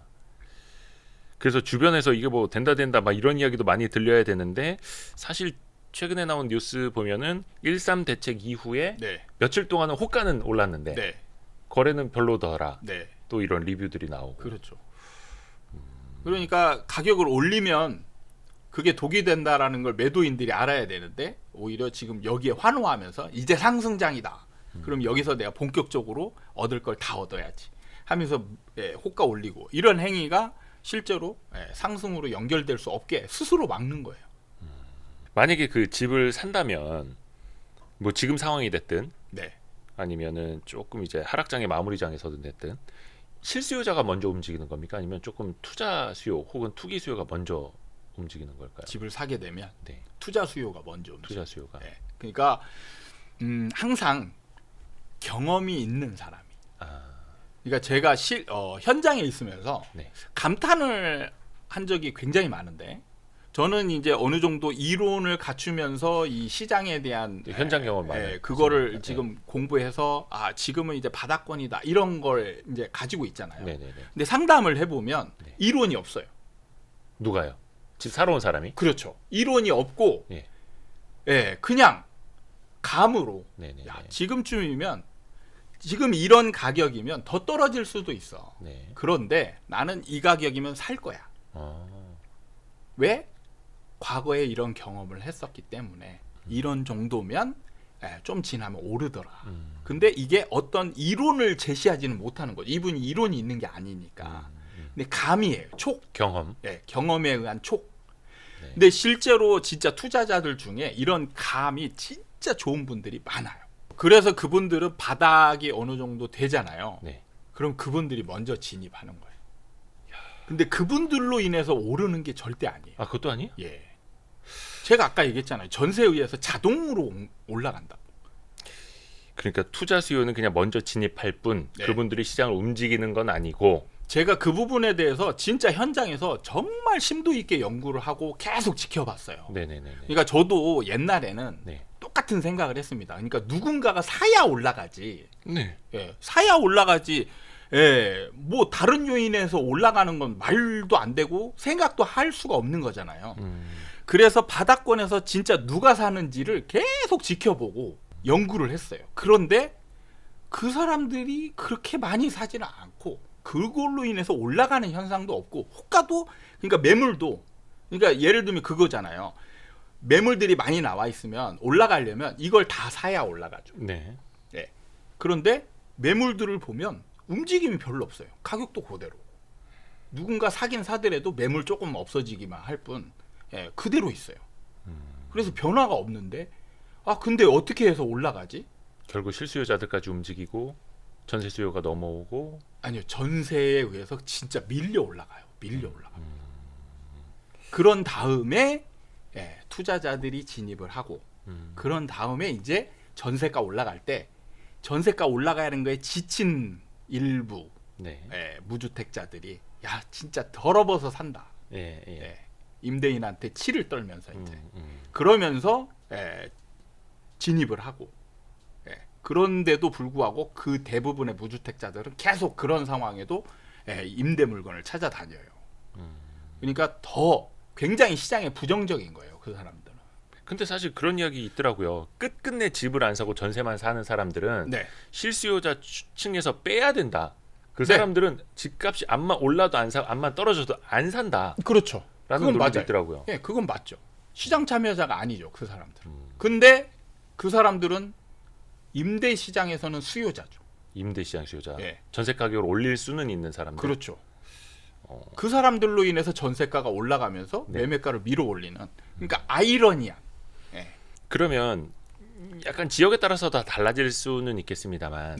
그래서 주변에서 이게 뭐 된다 막 이런 이야기도 많이 들려야 되는데 사실 최근에 나온 뉴스 보면은 13 대책 이후에 네. 며칠 동안은 호가는 올랐는데 네. 거래는 별로더라. 네. 또 이런 리뷰들이 나오고. 그렇죠. 그러니까 가격을 올리면 그게 독이 된다라는 걸 매도인들이 알아야 되는데 오히려 지금 여기에 환호하면서 이제 상승장이다. 그럼 여기서 내가 본격적으로 얻을 걸 다 얻어야지 하면서 호가 올리고 이런 행위가 실제로 상승으로 연결될 수 없게 스스로 막는 거예요. 만약에 그 집을 산다면 뭐 지금 상황이 됐든 네. 아니면은 조금 이제 하락장의 마무리장에서든 됐든 실수요자가 먼저 움직이는 겁니까? 아니면 조금 투자 수요 혹은 투기 수요가 먼저 움직이는 걸까요? 집을 사게 되면 네. 투자 수요가 먼저 투자 수요가. 네. 그러니까 항상 경험이 있는 사람이. 그러니까 제가 현장에 있으면서 네. 감탄을 한 적이 굉장히 많은데 저는 이제 어느 정도 이론을 갖추면서 이 시장에 대한 현장 경험 많아요. 그거를 네. 지금 공부해서 지금은 이제 바닥권이다 이런 걸 이제 가지고 있잖아요. 네네네. 근데 상담을 해보면 네. 이론이 없어요. 누가요? 집 사러 온 사람이? 그렇죠. 이론이 없고, 예. 그냥 감으로. 네네. 야, 지금쯤이면 지금 이런 가격이면 더 떨어질 수도 있어. 네. 그런데 나는 이 가격이면 살 거야. 왜? 과거에 이런 경험을 했었기 때문에 이런 정도면 좀 지나면 오르더라. 근데 이게 어떤 이론을 제시하지는 못하는 거죠. 이분이 이론이 있는 게 아니니까. 근데 감이에요. 촉. 경험. 경험에 의한 촉. 네. 근데 실제로 진짜 투자자들 중에 이런 감이 진짜 좋은 분들이 많아요. 그래서 그분들은 바닥이 어느 정도 되잖아요. 네. 그럼 그분들이 먼저 진입하는 거예요. 근데 그분들로 인해서 오르는 게 절대 아니에요. 그것도 아니에요? 예. 제가 아까 얘기했잖아요. 전세에 의해서 자동으로 올라간다. 그러니까 투자 수요는 그냥 먼저 진입할 뿐 네. 그분들이 시장을 움직이는 건 아니고. 제가 그 부분에 대해서 진짜 현장에서 정말 심도 있게 연구를 하고 계속 지켜봤어요. 네네네. 그러니까 저도 옛날에는 네. 똑같은 생각을 했습니다. 그러니까 누군가가 사야 올라가지. 네. 사야 올라가지. 뭐 다른 요인에서 올라가는 건 말도 안 되고 생각도 할 수가 없는 거잖아요. 그래서 바닥권에서 진짜 누가 사는지를 계속 지켜보고 연구를 했어요. 그런데 그 사람들이 그렇게 많이 사지는 않고 그걸로 인해서 올라가는 현상도 없고 호가도 그러니까 매물도 그러니까 예를 들면 그거잖아요. 매물들이 많이 나와 있으면 올라가려면 이걸 다 사야 올라가죠. 네. 그런데 매물들을 보면 움직임이 별로 없어요. 가격도 그대로. 누군가 사긴 사더라도 매물 조금 없어지기만 할 뿐 그대로 있어요. 그래서 변화가 없는데 근데 어떻게 해서 올라가지? 결국 실수요자들까지 움직이고 전세 수요가 넘어오고. 아니요. 전세에 의해서 진짜 밀려 올라가요. 밀려 올라가요. 그런 다음에 투자자들이 진입을 하고 그런 다음에 이제 전세가 올라갈 때 전세가 올라가는 거에 지친 일부 무주택자들이 야 진짜 더러워서 산다. 임대인한테 치를 떨면서 이제 그러면서 진입을 하고 그런데도 불구하고 그 대부분의 무주택자들은 계속 그런 상황에도 임대 물건을 찾아다녀요. 그러니까 더 굉장히 시장에 부정적인 거예요. 그 사람들은. 근데 사실 그런 이야기 있더라고요. 끝끝내 집을 안 사고 전세만 사는 사람들은 실수요자 층에서 빼야 된다. 그 사람들은 집값이 암만 올라도 안 사, 암만 떨어져도 안 산다. 그렇죠. 라는 논리도 있더라고요. 그건 맞죠. 시장 참여자가 아니죠. 그 사람들. 근데 그 사람들은 임대 시장에서는 수요자죠. 임대 시장 수요자. 전세 가격을 올릴 수는 있는 사람들. 그렇죠. 그 사람들로 인해서 전세가가 올라가면서 매매가를 밀어 올리는. 그러니까 아이러니한. 그러면 약간 지역에 따라서 다 달라질 수는 있겠습니다만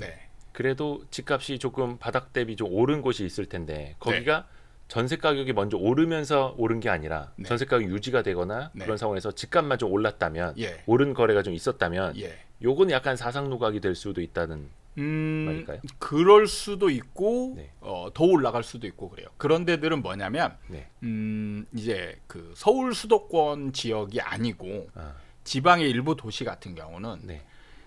그래도 집값이 조금 바닥 대비 좀 오른 곳이 있을 텐데 거기가 전세 가격이 먼저 오르면서 오른 게 아니라 전세 가격이 유지가 되거나 그런 상황에서 집값만 좀 올랐다면 오른 거래가 좀 있었다면 요거는 약간 사상누각이 될 수도 있다는 말일까요? 그럴 수도 있고 더 올라갈 수도 있고 그래요. 그런 데들은 뭐냐면 이제 그 서울 수도권 지역이 아니고 지방의 일부 도시 같은 경우는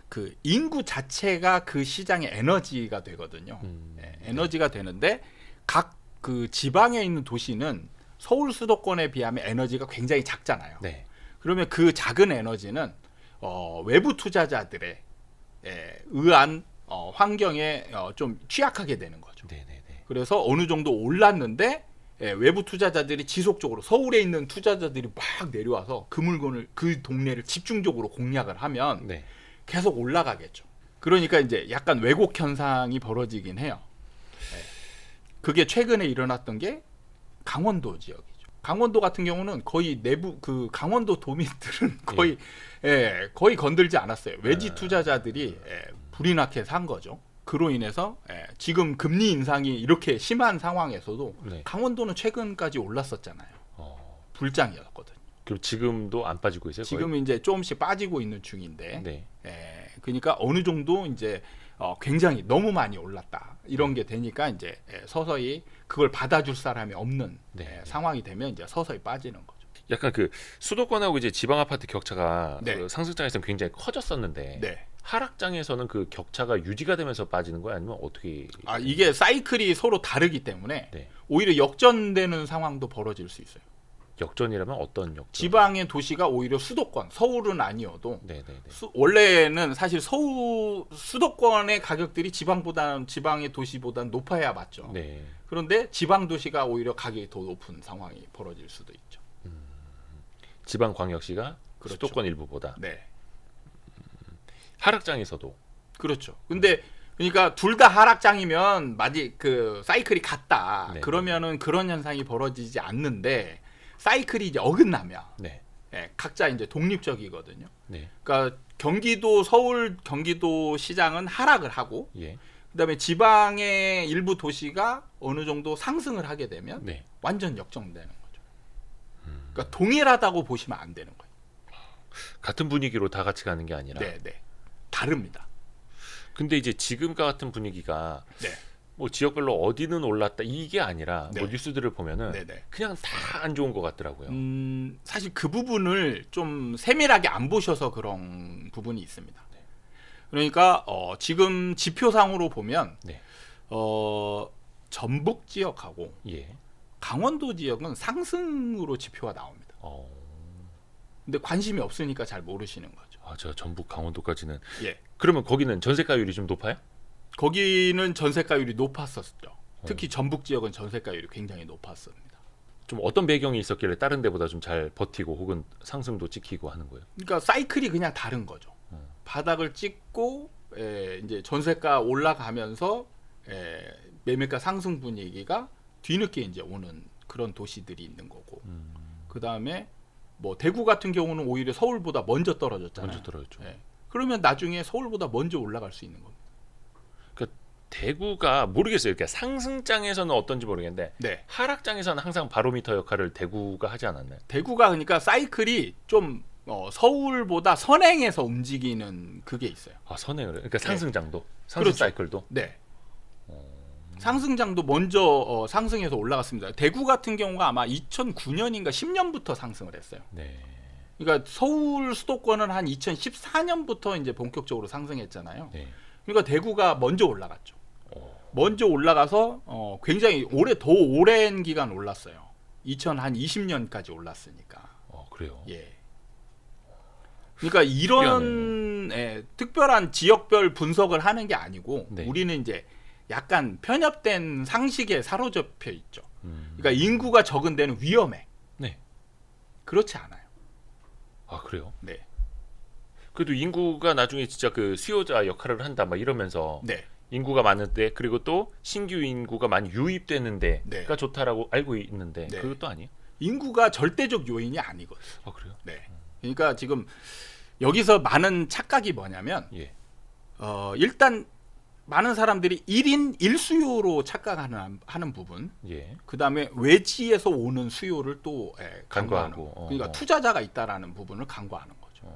그 인구 자체가 그 시장의 에너지가 되거든요. 에너지가 되는데 각 그 지방에 있는 도시는 서울 수도권에 비하면 에너지가 굉장히 작잖아요. 그러면 그 작은 에너지는 외부 투자자들의 의한 환경에 좀 취약하게 되는 거죠. 그래서 어느 정도 올랐는데 외부 투자자들이 지속적으로 서울에 있는 투자자들이 막 내려와서 그 물건을 그 동네를 집중적으로 공략을 하면 계속 올라가겠죠. 그러니까 이제 약간 왜곡 현상이 벌어지긴 해요. 그게 최근에 일어났던 게 강원도 지역이죠. 강원도 같은 경우는 거의 내부 그 강원도 도민들은 거의 거의 건들지 않았어요. 외지 투자자들이 불이 나게 산 거죠. 그로 인해서 지금 금리 인상이 이렇게 심한 상황에서도 네. 강원도는 최근까지 올랐었잖아요. 불장이었거든요. 그럼 지금도 안 빠지고 있어요? 지금 거의? 이제 조금씩 빠지고 있는 중인데, 네. 그러니까 어느 정도 이제 굉장히 너무 많이 올랐다 이런 게 되니까 이제 서서히 그걸 받아줄 사람이 없는 네. 상황이 되면 이제 서서히 빠지는 거죠. 약간 그 수도권하고 이제 지방 아파트 격차가 네. 그 상승장에서는 굉장히 커졌었는데 네. 하락장에서는 그 격차가 유지가 되면서 빠지는 거야 아니면 어떻게? 이게 사이클이 서로 다르기 때문에 네. 오히려 역전되는 상황도 벌어질 수 있어요. 역전이라면 어떤 역전? 지방의 도시가 오히려 수도권, 서울은 아니어도 네네네. 원래는 사실 수도권의 가격들이 지방의 도시보다는 높아야 맞죠. 네. 그런데 지방 도시가 오히려 가격이 더 높은 상황이 벌어질 수도 있죠. 지방 광역시가 그렇죠. 수도권 일부보다 네, 하락장에서도 그렇죠. 근데 그러니까 둘 다 하락장이면 마디 그 사이클이 같다. 네. 그러면은 그런 현상이 벌어지지 않는데 사이클이 이제 어긋나면 네. 각자 이제 독립적이거든요. 네. 그러니까 서울 경기도 시장은 하락을 하고 예. 그다음에 지방의 일부 도시가 어느 정도 상승을 하게 되면 네. 완전 역전되는 거죠. 그러니까 동일하다고 보시면 안 되는 거예요. 같은 분위기로 다 같이 가는 게 아니라. 네, 다릅니다. 근데 이제 지금과 같은 분위기가 네, 뭐 지역별로 어디는 올랐다 이게 아니라 네. 뭐 뉴스들을 보면은 네. 그냥 다 안 좋은 것 같더라고요. 사실 그 부분을 좀 세밀하게 안 보셔서 그런 부분이 있습니다. 그러니까 지금 지표상으로 보면 네. 전북 지역하고 예. 강원도 지역은 상승으로 지표가 나옵니다. 근데 관심이 없으니까 잘 모르시는 거죠. 저 전북 강원도까지는. 예. 그러면 거기는 전세가율이 좀 높아요? 거기는 전세가율이 높았었죠. 특히 전북 지역은 전세가율이 굉장히 높았습니다. 좀 어떤 배경이 있었길래 다른 데보다 좀 잘 버티고 혹은 상승도 찍히고 하는 거예요? 그러니까 사이클이 그냥 다른 거죠. 바닥을 찍고 이제 전세가 올라가면서 매매가 상승 분위기가 뒤늦게 이제 오는 그런 도시들이 있는 거고. 그 다음에 뭐 대구 같은 경우는 오히려 서울보다 먼저 떨어졌잖아요. 먼저 떨어졌죠. 그러면 나중에 서울보다 먼저 올라갈 수 있는 겁니다. 그러니까 대구가 모르겠어요. 그러니까 상승장에서는 어떤지 모르겠는데 네. 하락장에서는 항상 바로미터 역할을 대구가 하지 않았나요? 대구가 그러니까 사이클이 좀 서울보다 선행해서 움직이는 그게 있어요. 선행을. 그러니까 상승장도, 상승 그렇죠. 사이클도. 네. 상승장도 먼저 상승해서 올라갔습니다. 대구 같은 경우가 아마 2009년인가 10년부터 상승을 했어요. 네. 그러니까 서울 수도권은 한 2014년부터 이제 본격적으로 상승했잖아요. 네. 그러니까 대구가 먼저 올라갔죠. 먼저 올라가서 굉장히 더 오랜 기간 올랐어요. 2020년까지 올랐으니까. 그래요. 예. 그러니까 이런 특별한 지역별 분석을 하는 게 아니고 네. 우리는 이제 약간 편협된 상식에 사로잡혀 있죠. 그러니까 인구가 적은 데는 위험해. 네. 그렇지 않아요. 그래요? 네. 그래도 인구가 나중에 진짜 그 수요자 역할을 한다 막 이러면서 네. 인구가 많은데 그리고 또 신규 인구가 많이 유입되는 데가 네. 좋다라고 알고 있는데 네. 그것도 아니에요? 인구가 절대적 요인이 아니거든요. 그래요? 네. 그러니까 지금 여기서 많은 착각이 뭐냐면 예. 일단 많은 사람들이 1인 1수요로 착각하는 부분. 예. 그다음에 외지에서 오는 수요를 또 간과하는. 간과하고. 그러니까 투자자가 있다라는 부분을 간과하는 거죠.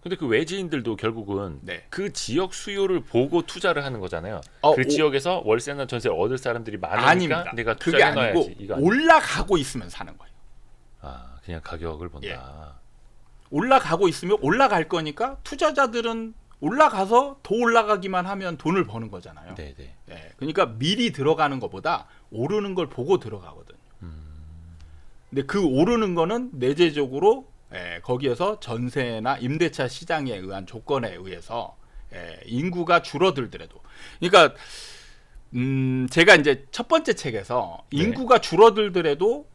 근데 그 외지인들도 결국은 네. 그 지역 수요를 보고 투자를 하는 거잖아요. 그 지역에서 월세나 전세를 얻을 사람들이 많으니까 아닙니다. 내가 그게 투자해 아니고 놔야지. 이거 아니에요? 올라가고 있으면 사는 거예요. 그냥 가격을 본다. 예. 올라가고 있으면 올라갈 거니까 투자자들은 올라가서 더 올라가기만 하면 돈을 버는 거잖아요. 네네. 예, 그러니까 미리 들어가는 것보다 오르는 걸 보고 들어가거든요. 근데 그 오르는 거는 내재적으로 거기에서 전세나 임대차 시장에 의한 조건에 의해서 인구가 줄어들더라도, 그러니까 제가 이제 첫 번째 책에서 네. 인구가 줄어들더라도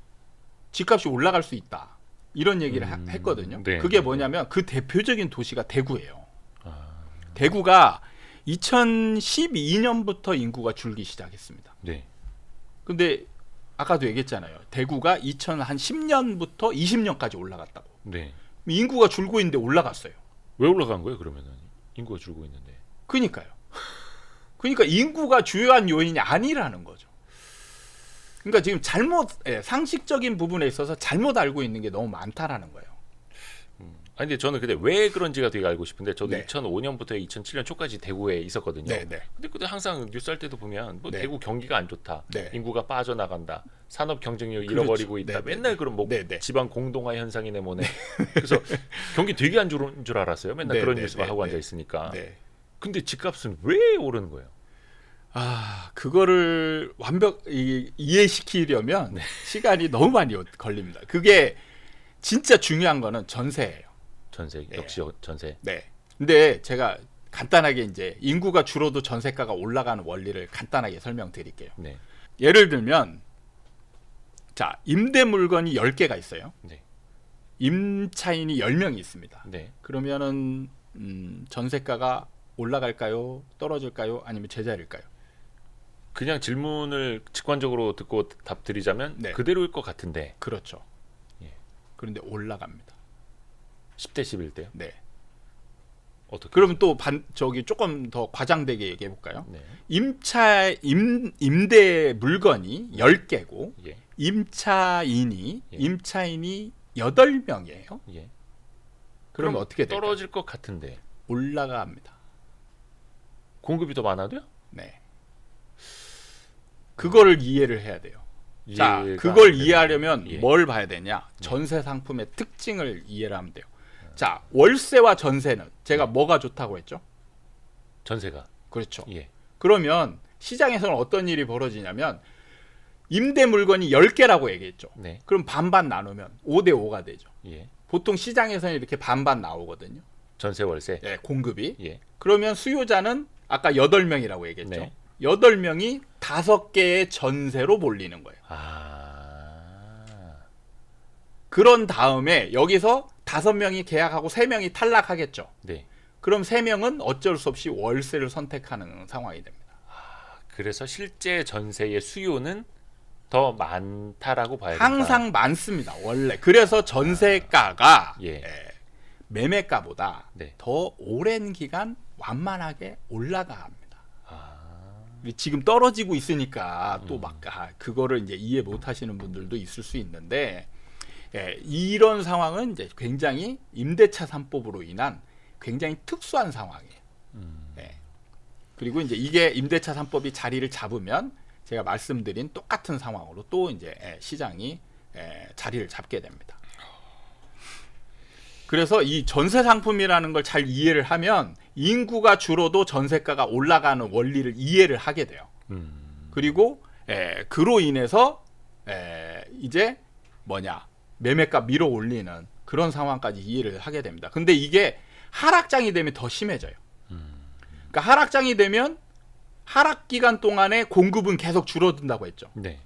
집값이 올라갈 수 있다 이런 얘기를 했거든요. 네. 그게 뭐냐면 그 대표적인 도시가 대구예요. 대구가 2012년부터 인구가 줄기 시작했습니다. 네. 근데 아까도 얘기했잖아요. 대구가 2010년부터 20년까지 올라갔다고. 네. 인구가 줄고 있는데 올라갔어요. 왜 올라간 거예요? 그러면은 인구가 줄고 있는데. 그러니까요. 그러니까 인구가 주요한 요인이 아니라는 거죠. 그러니까 지금 상식적인 부분에 있어서 잘못 알고 있는 게 너무 많다라는 거예요. 아니 근데 저는 왜 그런지가 되게 알고 싶은데 저도 네. 2005년부터 2007년 초까지 대구에 있었거든요. 네, 네. 근데 그때 항상 뉴스 할 때도 보면 뭐 네. 대구 경기가 안 좋다, 네. 인구가 빠져나간다, 산업 경쟁력 그렇죠. 잃어버리고 있다. 네, 네, 맨날 네. 그런 뭐 네, 네. 지방 공동화 현상이네 뭐네. 그래서 경기 되게 안 좋은 줄 알았어요. 맨날 네, 그런 네, 뉴스만 네, 하고 네. 앉아 있으니까. 네. 근데 집값은 왜 오르는 거예요? 그거를 이해시키려면 네. 시간이 너무 많이 걸립니다. 그게 진짜 중요한 거는 전세예요. 전세 네. 역시 전세. 네. 근데 제가 간단하게 이제 인구가 줄어도 전세가가 올라가는 원리를 간단하게 설명드릴게요. 네. 예를 들면 자, 임대 물건이 10개가 있어요. 네. 임차인이 10명이 있습니다. 네. 그러면은 전세가가 올라갈까요? 떨어질까요? 아니면 제자리일까요? 그냥 질문을 직관적으로 듣고 답 드리자면 네. 그대로일 것 같은데. 그렇죠. 예. 그런데 올라갑니다. 10대 11대요? 네. 어떻게? 그러면 또 조금 더 과장되게 얘기해 볼까요? 네. 임대 물건이 10개고 예. 임차인이 예. 8명이에요. 예. 그러면 어떻게 될까요? 떨어질 것 같은데. 올라갑니다. 공급이 더 많아도요? 네. 그거를 이해를 해야 돼요. 자, 이해가 그걸 안 되는데. 이해하려면 예. 뭘 봐야 되냐? 전세 상품의 특징을 이해를 하면 돼요. 자, 월세와 전세는 제가 뭐가 좋다고 했죠? 전세가. 그렇죠. 예. 그러면 시장에서는 어떤 일이 벌어지냐면 임대 물건이 10개라고 얘기했죠. 네. 그럼 반반 나누면 5대 5가 되죠. 예. 보통 시장에서는 이렇게 반반 나오거든요. 전세 월세. 네, 공급이. 예. 그러면 수요자는 아까 8명이라고 얘기했죠. 네. 8명이 5개의 전세로 몰리는 거예요. 그런 다음에 여기서 5명이 계약하고 3명이 탈락하겠죠. 네. 그럼 3명은 어쩔 수 없이 월세를 선택하는 상황이 됩니다. 그래서 실제 전세의 수요는 더 많다라고 봐야 된다. 항상 많습니다. 원래. 그래서 전세가가 예. 매매가보다 네. 더 오랜 기간 완만하게 올라갑니다. 아. 지금 떨어지고 있으니까 또 막 그거를 이제 이해 못 하시는 분들도 있을 수 있는데 이런 상황은 이제 굉장히 임대차 3법으로 인한 굉장히 특수한 상황이에요. 네. 그리고 이제 이게 임대차 3법이 자리를 잡으면 제가 말씀드린 똑같은 상황으로 또 이제 시장이 자리를 잡게 됩니다. 그래서 이 전세 상품이라는 걸 잘 이해를 하면 인구가 줄어도 전세가가 올라가는 원리를 이해를 하게 돼요. 그리고 그로 인해서 이제 매매가 밀어 올리는 그런 상황까지 이해를 하게 됩니다. 근데 이게 하락장이 되면 더 심해져요. 그러니까 하락장이 되면 하락 기간 동안에 공급은 계속 줄어든다고 했죠. 네.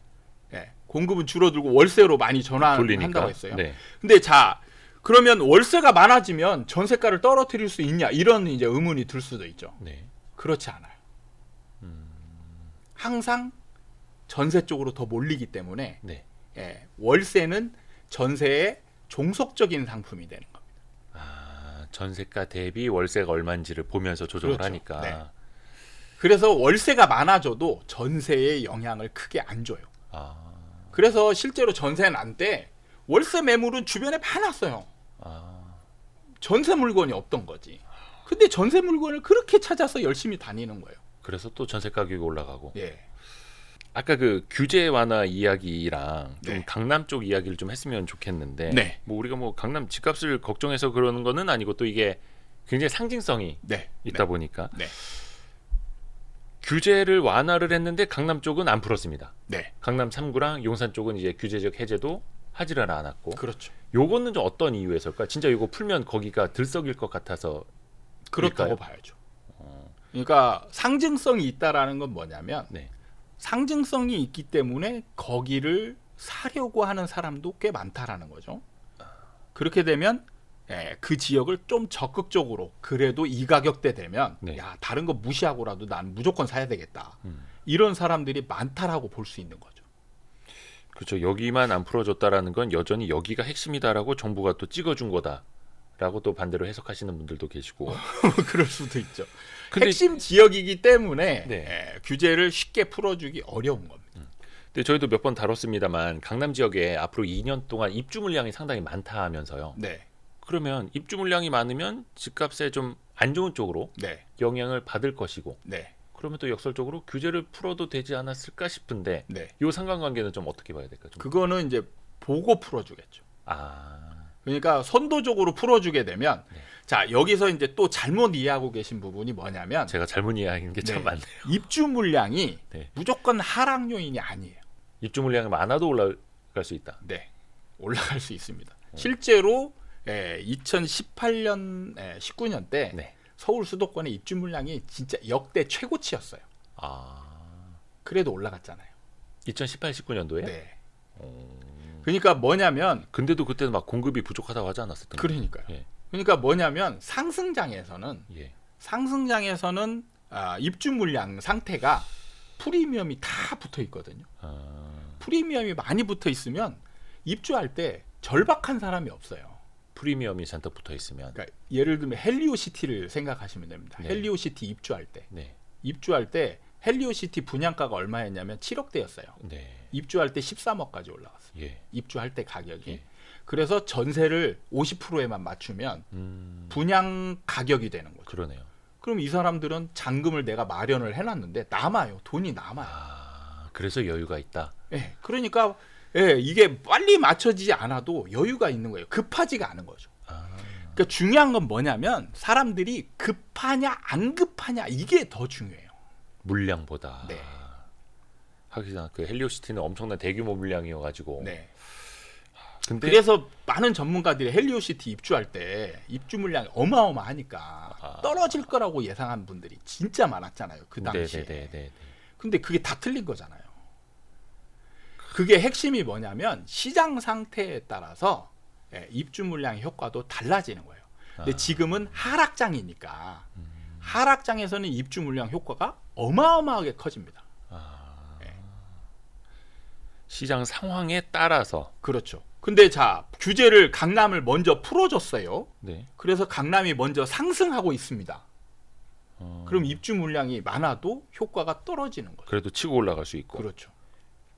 공급은 줄어들고 월세로 많이 전환한다고 돌리니까. 했어요. 네. 근데 자, 그러면 월세가 많아지면 전세가를 떨어뜨릴 수 있냐? 이런 이제 의문이 들 수도 있죠. 네. 그렇지 않아요. 항상 전세 쪽으로 더 몰리기 때문에 네. 월세는 전세의 종속적인 상품이 되는 겁니다. 전세가 대비 월세가 얼마인지를 보면서 조정을 그렇죠. 하니까. 네. 그래서 월세가 많아져도 전세에 영향을 크게 안 줘요. 그래서 실제로 전세 난 때 월세 매물은 주변에 많았어요. 전세 물건이 없던 거지. 근데 전세 물건을 그렇게 찾아서 열심히 다니는 거예요. 그래서 또 전세 가격이 올라가고. 예. 아까 그 규제 완화 이야기랑 좀 네. 강남 쪽 이야기를 좀 했으면 좋겠는데 네. 뭐 우리가 뭐 강남 집값을 걱정해서 그러는 거는 아니고 또 이게 굉장히 상징성이 네. 있다 보니까 네. 규제를 완화를 했는데 강남 쪽은 안 풀었습니다. 네. 강남 3구랑 용산 쪽은 이제 규제적 해제도 하지를 않았고. 그렇죠. 요거는 좀 어떤 이유에서일까? 진짜 이거 풀면 거기가 들썩일 것 같아서 그렇다고 일까요? 봐야죠. 그러니까 상징성이 있다라는 건 뭐냐면 네. 상징성이 있기 때문에 거기를 사려고 하는 사람도 꽤 많다라는 거죠. 그렇게 되면 그 지역을 좀 적극적으로 그래도 이 가격대 되면 네. 야 다른 거 무시하고라도 난 무조건 사야 되겠다. 이런 사람들이 많다라고 볼 수 있는 거죠. 그렇죠. 여기만 안 풀어줬다라는 건 여전히 여기가 핵심이다라고 정부가 또 찍어준 거다라는 라고 또 반대로 해석하시는 분들도 계시고. 그럴 수도 있죠. 근데, 핵심 지역이기 때문에 네. 규제를 쉽게 풀어주기 어려운 겁니다. 근데 저희도 몇 번 다뤘습니다만 강남 지역에 앞으로 2년 동안 입주 물량이 상당히 많다 하면서요. 네. 그러면 입주 물량이 많으면 집값에 좀 안 좋은 쪽으로 네. 영향을 받을 것이고 네. 그러면 또 역설적으로 규제를 풀어도 되지 않았을까 싶은데 네. 이 상관관계는 좀 어떻게 봐야 될까? 좀. 그거는 이제 보고 풀어주겠죠. 그러니까 선도적으로 풀어주게 되면 네. 자 여기서 이제 또 잘못 이해하고 계신 부분이 뭐냐면 제가 잘못 이해한 게 참 네. 많네요. 입주 물량이 네. 무조건 하락 요인이 아니에요. 입주 물량이 많아도 올라갈 수 있다. 네, 올라갈 수 있습니다. 실제로 2018년, 19년 때 네. 서울 수도권의 입주 물량이 진짜 역대 최고치였어요. 그래도 올라갔잖아요. 2018, 19년도에? 네. 그러니까 뭐냐면 근데도 그때는 막 공급이 부족하다고 하지 않았었던 거예요? 그러니까요. 예. 그러니까 뭐냐면 상승장에서는 예. 입주 물량 상태가 프리미엄이 다 붙어 있거든요. 프리미엄이 많이 붙어 있으면 입주할 때 절박한 사람이 없어요. 프리미엄이 잔뜩 붙어 있으면. 그러니까 예를 들면 헬리오시티를 생각하시면 됩니다. 네. 헬리오시티 입주할 때. 네. 입주할 때 헬리오시티 분양가가 얼마였냐면 7억대였어요. 네. 입주할 때 13억까지 올라갔어요. 예. 입주할 때 가격이. 예. 그래서 전세를 50%에만 맞추면 분양 가격이 되는 거죠. 그러네요. 그럼 이 사람들은 잔금을 내가 마련을 해놨는데 남아요. 돈이 남아요. 그래서 여유가 있다. 예, 그러니까 이게 빨리 맞춰지지 않아도 여유가 있는 거예요. 급하지가 않은 거죠. 그러니까 중요한 건 뭐냐면 사람들이 급하냐 안 급하냐 이게 더 중요해요. 물량보다. 네. 하기나 그 헬리오시티는 엄청난 대규모 물량이어가지고. 네. 근데 그래서 많은 전문가들이 헬리오시티 입주할 때 입주 물량이 어마어마하니까 떨어질 거라고 예상한 분들이 진짜 많았잖아요. 그 당시에. 네네네. 근데 그게 다 틀린 거잖아요. 그게 핵심이 뭐냐면 시장 상태에 따라서 입주 물량의 효과도 달라지는 거예요. 근데 지금은 하락장이니까 하락장에서는 입주 물량 효과가 어마어마하게 커집니다. 시장 상황에 따라서. 그렇죠. 근데 자 규제를 강남을 먼저 풀어줬어요. 네. 그래서 강남이 먼저 상승하고 있습니다. 그럼 입주 물량이 많아도 효과가 떨어지는 거죠. 그래도 치고 올라갈 수 있고. 그렇죠.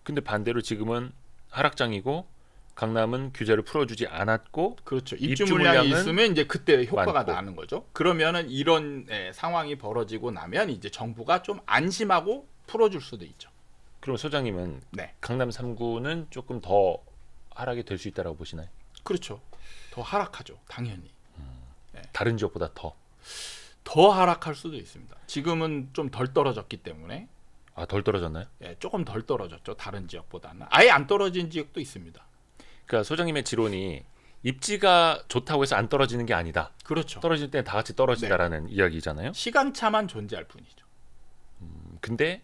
근데 반대로 지금은 하락장이고 강남은 규제를 풀어주지 않았고. 그렇죠. 입주 물량이 있으면 이제 그때 효과가 많고. 나는 거죠. 그러면은 이런 상황이 벌어지고 나면 이제 정부가 좀 안심하고 풀어줄 수도 있죠. 그럼 소장님은 네. 강남 3구는 조금 더 하락이 될 수 있다고 보시나요? 그렇죠. 더 하락하죠. 당연히. 다른 지역보다 더. 더 하락할 수도 있습니다. 지금은 좀 덜 떨어졌기 때문에 덜 떨어졌나요? 조금 덜 떨어졌죠. 다른 지역보다는. 아예 안 떨어진 지역도 있습니다. 그러니까 소장님의 지론이 입지가 좋다고 해서 안 떨어지는 게 아니다. 그렇죠. 떨어질 때는 다 같이 떨어진다라는 이야기잖아요. 시간차만 존재할 뿐이죠. 근데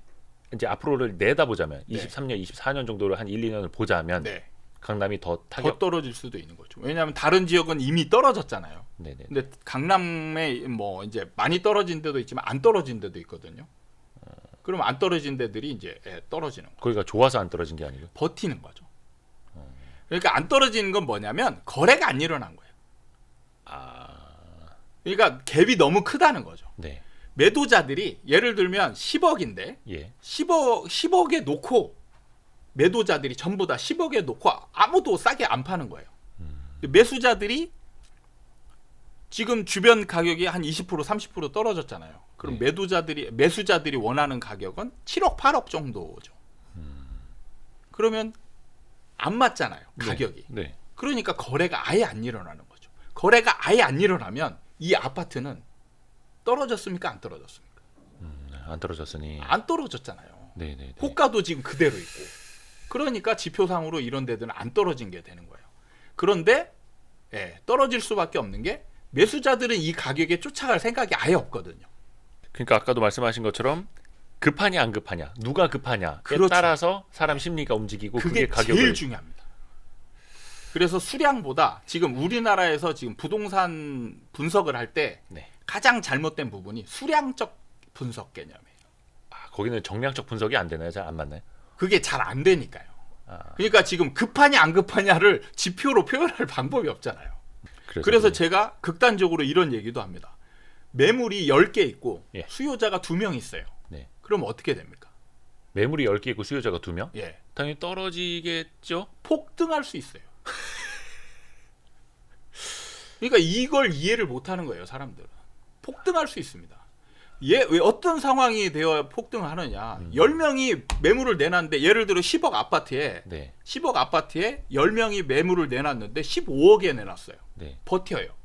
이제 앞으로를 내다보자면 네. 23년, 24년 정도를 한 1, 2년을 보자면 네. 강남이 더 더 타격. 떨어질 수도 있는 거죠. 왜냐하면 다른 지역은 이미 떨어졌잖아요. 네네. 근데 강남에 뭐 이제 많이 떨어진 데도 있지만 안 떨어진 데도 있거든요. 그럼 안 떨어진 데들이 이제 떨어지는 거예요. 거기가 좋아서 안 떨어진 게 아니고. 버티는 거죠. 그러니까 안 떨어지는 건 뭐냐면 거래가 안 일어난 거예요. 그러니까 갭이 너무 크다는 거죠. 네. 매도자들이 예를 들면 10억인데 예. 10억에 놓고 매도자들이 전부 다 10억에 놓고 아무도 싸게 안 파는 거예요. 매수자들이 지금 주변 가격이 한 20% 30% 떨어졌잖아요. 그럼 네. 매수자들이 원하는 가격은 7억 8억 정도죠. 그러면 안 맞잖아요. 가격이. 네. 그러니까 거래가 아예 안 일어나는 거죠. 거래가 아예 안 일어나면 이 아파트는 떨어졌습니까? 안 떨어졌습니까? 안 떨어졌으니. 안 떨어졌잖아요. 네네. 호가도 지금 그대로 있고. 그러니까 지표상으로 이런 데들은 안 떨어진 게 되는 거예요. 그런데 떨어질 수밖에 없는 게 매수자들은 이 가격에 쫓아갈 생각이 아예 없거든요. 그러니까 아까도 말씀하신 것처럼 급하냐 안 급하냐, 누가 급하냐에 그렇죠. 따라서 사람 심리가 움직이고 그게 그게 가격을. 제일 중요합니다. 그래서 수량보다 지금 우리나라에서 지금 부동산 분석을 할 때 네. 가장 잘못된 부분이 수량적 분석 개념이에요. 거기는 정량적 분석이 안 되나요? 잘 안 맞나요? 그게 잘 안 되니까요. 그러니까 지금 급하냐 안 급하냐를 지표로 표현할 방법이 없잖아요. 그래서 제가 극단적으로 이런 얘기도 합니다. 매물이 10개 있고 예. 수요자가 2명 있어요. 네. 그럼 어떻게 됩니까? 매물이 10개 있고 수요자가 2명? 예. 당연히 떨어지겠죠. 폭등할 수 있어요. 그러니까 이걸 이해를 못하는 거예요, 사람들은. 폭등할 수 있습니다. 왜 어떤 상황이 되어야 폭등하느냐? 10명이 매물을 내놨는데 예를 들어 10억 아파트에 네. 10억 아파트에 10명이 매물을 내놨는데 15억에 내놨어요. 네. 버텨요.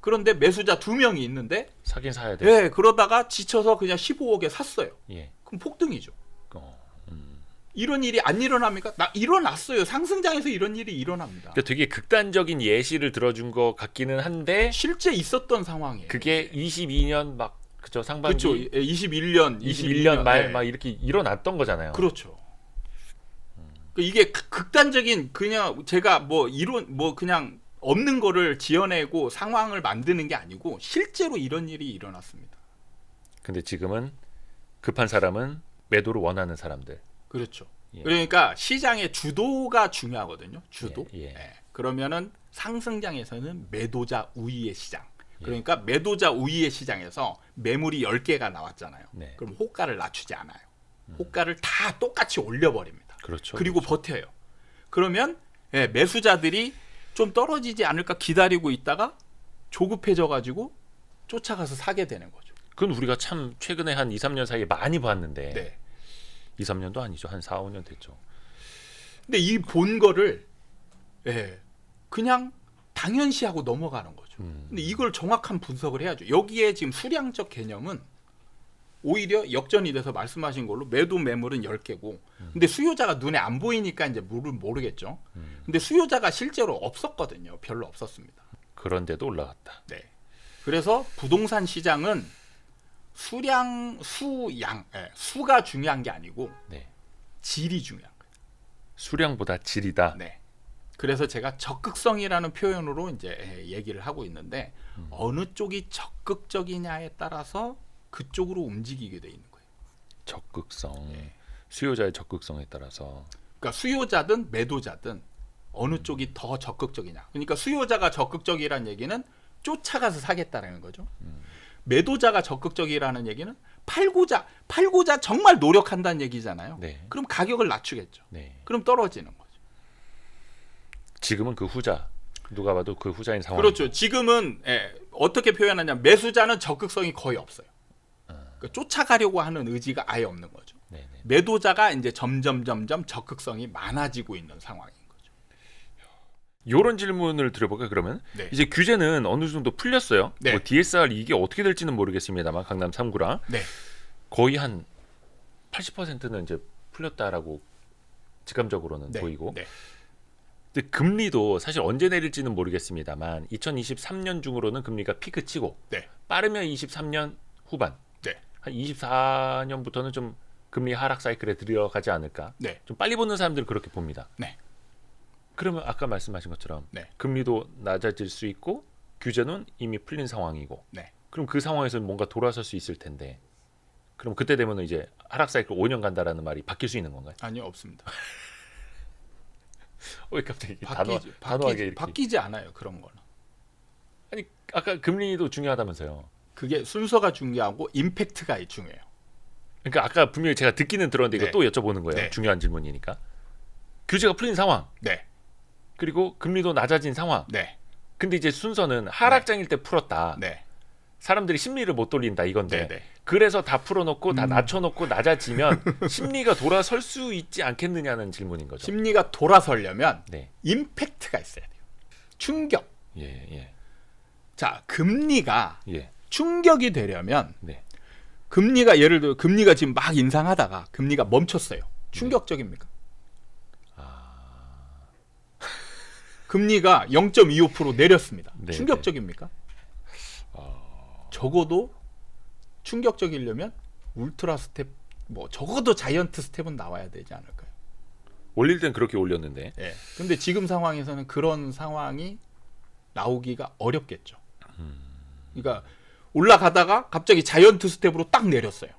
그런데 매수자 2명이 있는데 사긴 사야 돼. 네, 그러다가 지쳐서 그냥 15억에 샀어요. 예. 그럼 폭등이죠. 어. 이런 일이 안 일어납니까? 일어났어요. 상승장에서 이런 일이 일어납니다. 그러니까 되게 극단적인 예시를 들어준 것 같기는 한데 실제 있었던 상황이에요. 그게 22년 막 그죠 상반기 그렇죠. 21년 말 막 이렇게 일어났던 거잖아요. 그렇죠. 그러니까 이게 극단적인 그냥 제가 뭐 이론 뭐 그냥 없는 거를 지어내고 상황을 만드는 게 아니고 실제로 이런 일이 일어났습니다. 근데 지금은 급한 사람은 매도를 원하는 사람들. 그렇죠. 예. 그러니까 시장의 주도가 중요하거든요. 주도. 예. 네. 그러면은 상승장에서는 매도자 우위의 시장. 그러니까 매도자 우위의 시장에서 매물이 10개가 나왔잖아요. 네. 그럼 호가를 낮추지 않아요. 호가를 다 똑같이 올려버립니다. 그렇죠. 그리고 버텨요. 그러면 매수자들이 좀 떨어지지 않을까 기다리고 있다가 조급해져가지고 쫓아가서 사게 되는 거죠. 그건 우리가 참 최근에 한 2, 3년 사이에 많이 봤는데 네. 2, 3년도 아니죠. 한 4, 5년 됐죠. 근데 이 본 거를 그냥 당연시하고 넘어가는 거죠. 근데 이걸 정확한 분석을 해야죠. 여기에 지금 수량적 개념은 오히려 역전이 돼서 말씀하신 걸로 매도 매물은 10개고 근데 수요자가 눈에 안 보이니까 이제 모르겠죠. 근데 수요자가 실제로 없었거든요. 별로 없었습니다. 그런데도 올라갔다. 네. 그래서 부동산 시장은 수가 중요한 게 아니고 네. 질이 중요한 거예요. 수량보다 질이다. 네. 그래서 제가 적극성이라는 표현으로 이제 얘기를 하고 있는데 어느 쪽이 적극적이냐에 따라서 그쪽으로 움직이게 돼 있는 거예요. 적극성. 네. 수요자의 적극성에 따라서. 그러니까 수요자든 매도자든 어느 쪽이 더 적극적이냐. 그러니까 수요자가 적극적이라는 얘기는 쫓아가서 사겠다는 거죠. 매도자가 적극적이라는 얘기는 팔고자 정말 노력한다는 얘기잖아요. 네. 그럼 가격을 낮추겠죠. 네. 그럼 떨어지는 거죠. 지금은 그 후자. 누가 봐도 그 후자인 상황. 그렇죠. 지금은 어떻게 표현하냐. 매수자는 적극성이 거의 없어요. 그러니까 쫓아가려고 하는 의지가 아예 없는 거죠. 네네. 매도자가 이제 점점 적극성이 많아지고 있는 상황인 거죠. 이런 질문을 드려볼까요? 그러면 네. 이제 규제는 어느 정도 풀렸어요. 네. 뭐 DSR 이게 어떻게 될지는 모르겠습니다만 강남 3구랑 네. 거의 한 80%는 이제 풀렸다라고 직감적으로는 네. 보이고. 네. 근데 금리도 사실 언제 내릴지는 모르겠습니다만 2023년 중으로는 금리가 피크 치고 네. 빠르면 23년 후반, 네. 한 24년부터는 좀 금리 하락 사이클에 들어가지 않을까. 네. 좀 빨리 보는 사람들은 그렇게 봅니다. 네. 그러면 아까 말씀하신 것처럼 네. 금리도 낮아질 수 있고 규제는 이미 풀린 상황이고 네. 그럼 그 상황에서 뭔가 돌아설 수 있을 텐데 그럼 그때 되면 이제 하락 사이클 5년 간다라는 말이 바뀔 수 있는 건가요? 아니요, 없습니다. 왜 갑자기 단호하게 이렇게 바뀌지 않아요. 그런 거는. 아니 아까 금리도 중요하다면서요. 그게 순서가 중요하고 임팩트가 중요해요. 그러니까 아까 분명히 제가 듣기는 들었는데 네. 이거 또 여쭤보는 거예요. 네. 중요한 질문이니까. 규제가 풀린 상황. 네. 그리고 금리도 낮아진 상황. 네. 근데 이제 순서는 하락장일 때 풀었다. 네. 사람들이 심리를 못 돌린다 이건데. 네. 네. 그래서 다 풀어놓고 다 낮춰놓고 낮아지면 심리가 돌아설 수 있지 않겠느냐는 질문인 거죠. 심리가 돌아서려면 네. 임팩트가 있어야 돼요. 충격. 예. 자, 금리가 예. 충격이 되려면 네. 금리가 예를 들어 금리가 지금 막 인상하다가 금리가 멈췄어요. 충격적입니까? 금리가 0.25% 내렸습니다. 네, 충격적입니까? 적어도 충격적이려면 울트라 스텝 적어도 자이언트 스텝은 나와야 되지 않을까요? 올릴 땐 그렇게 올렸는데. 예. 근데 지금 상황에서는 그런 상황이 나오기가 어렵겠죠. 그러니까 올라가다가 갑자기 자이언트 스텝으로 딱 내렸어요.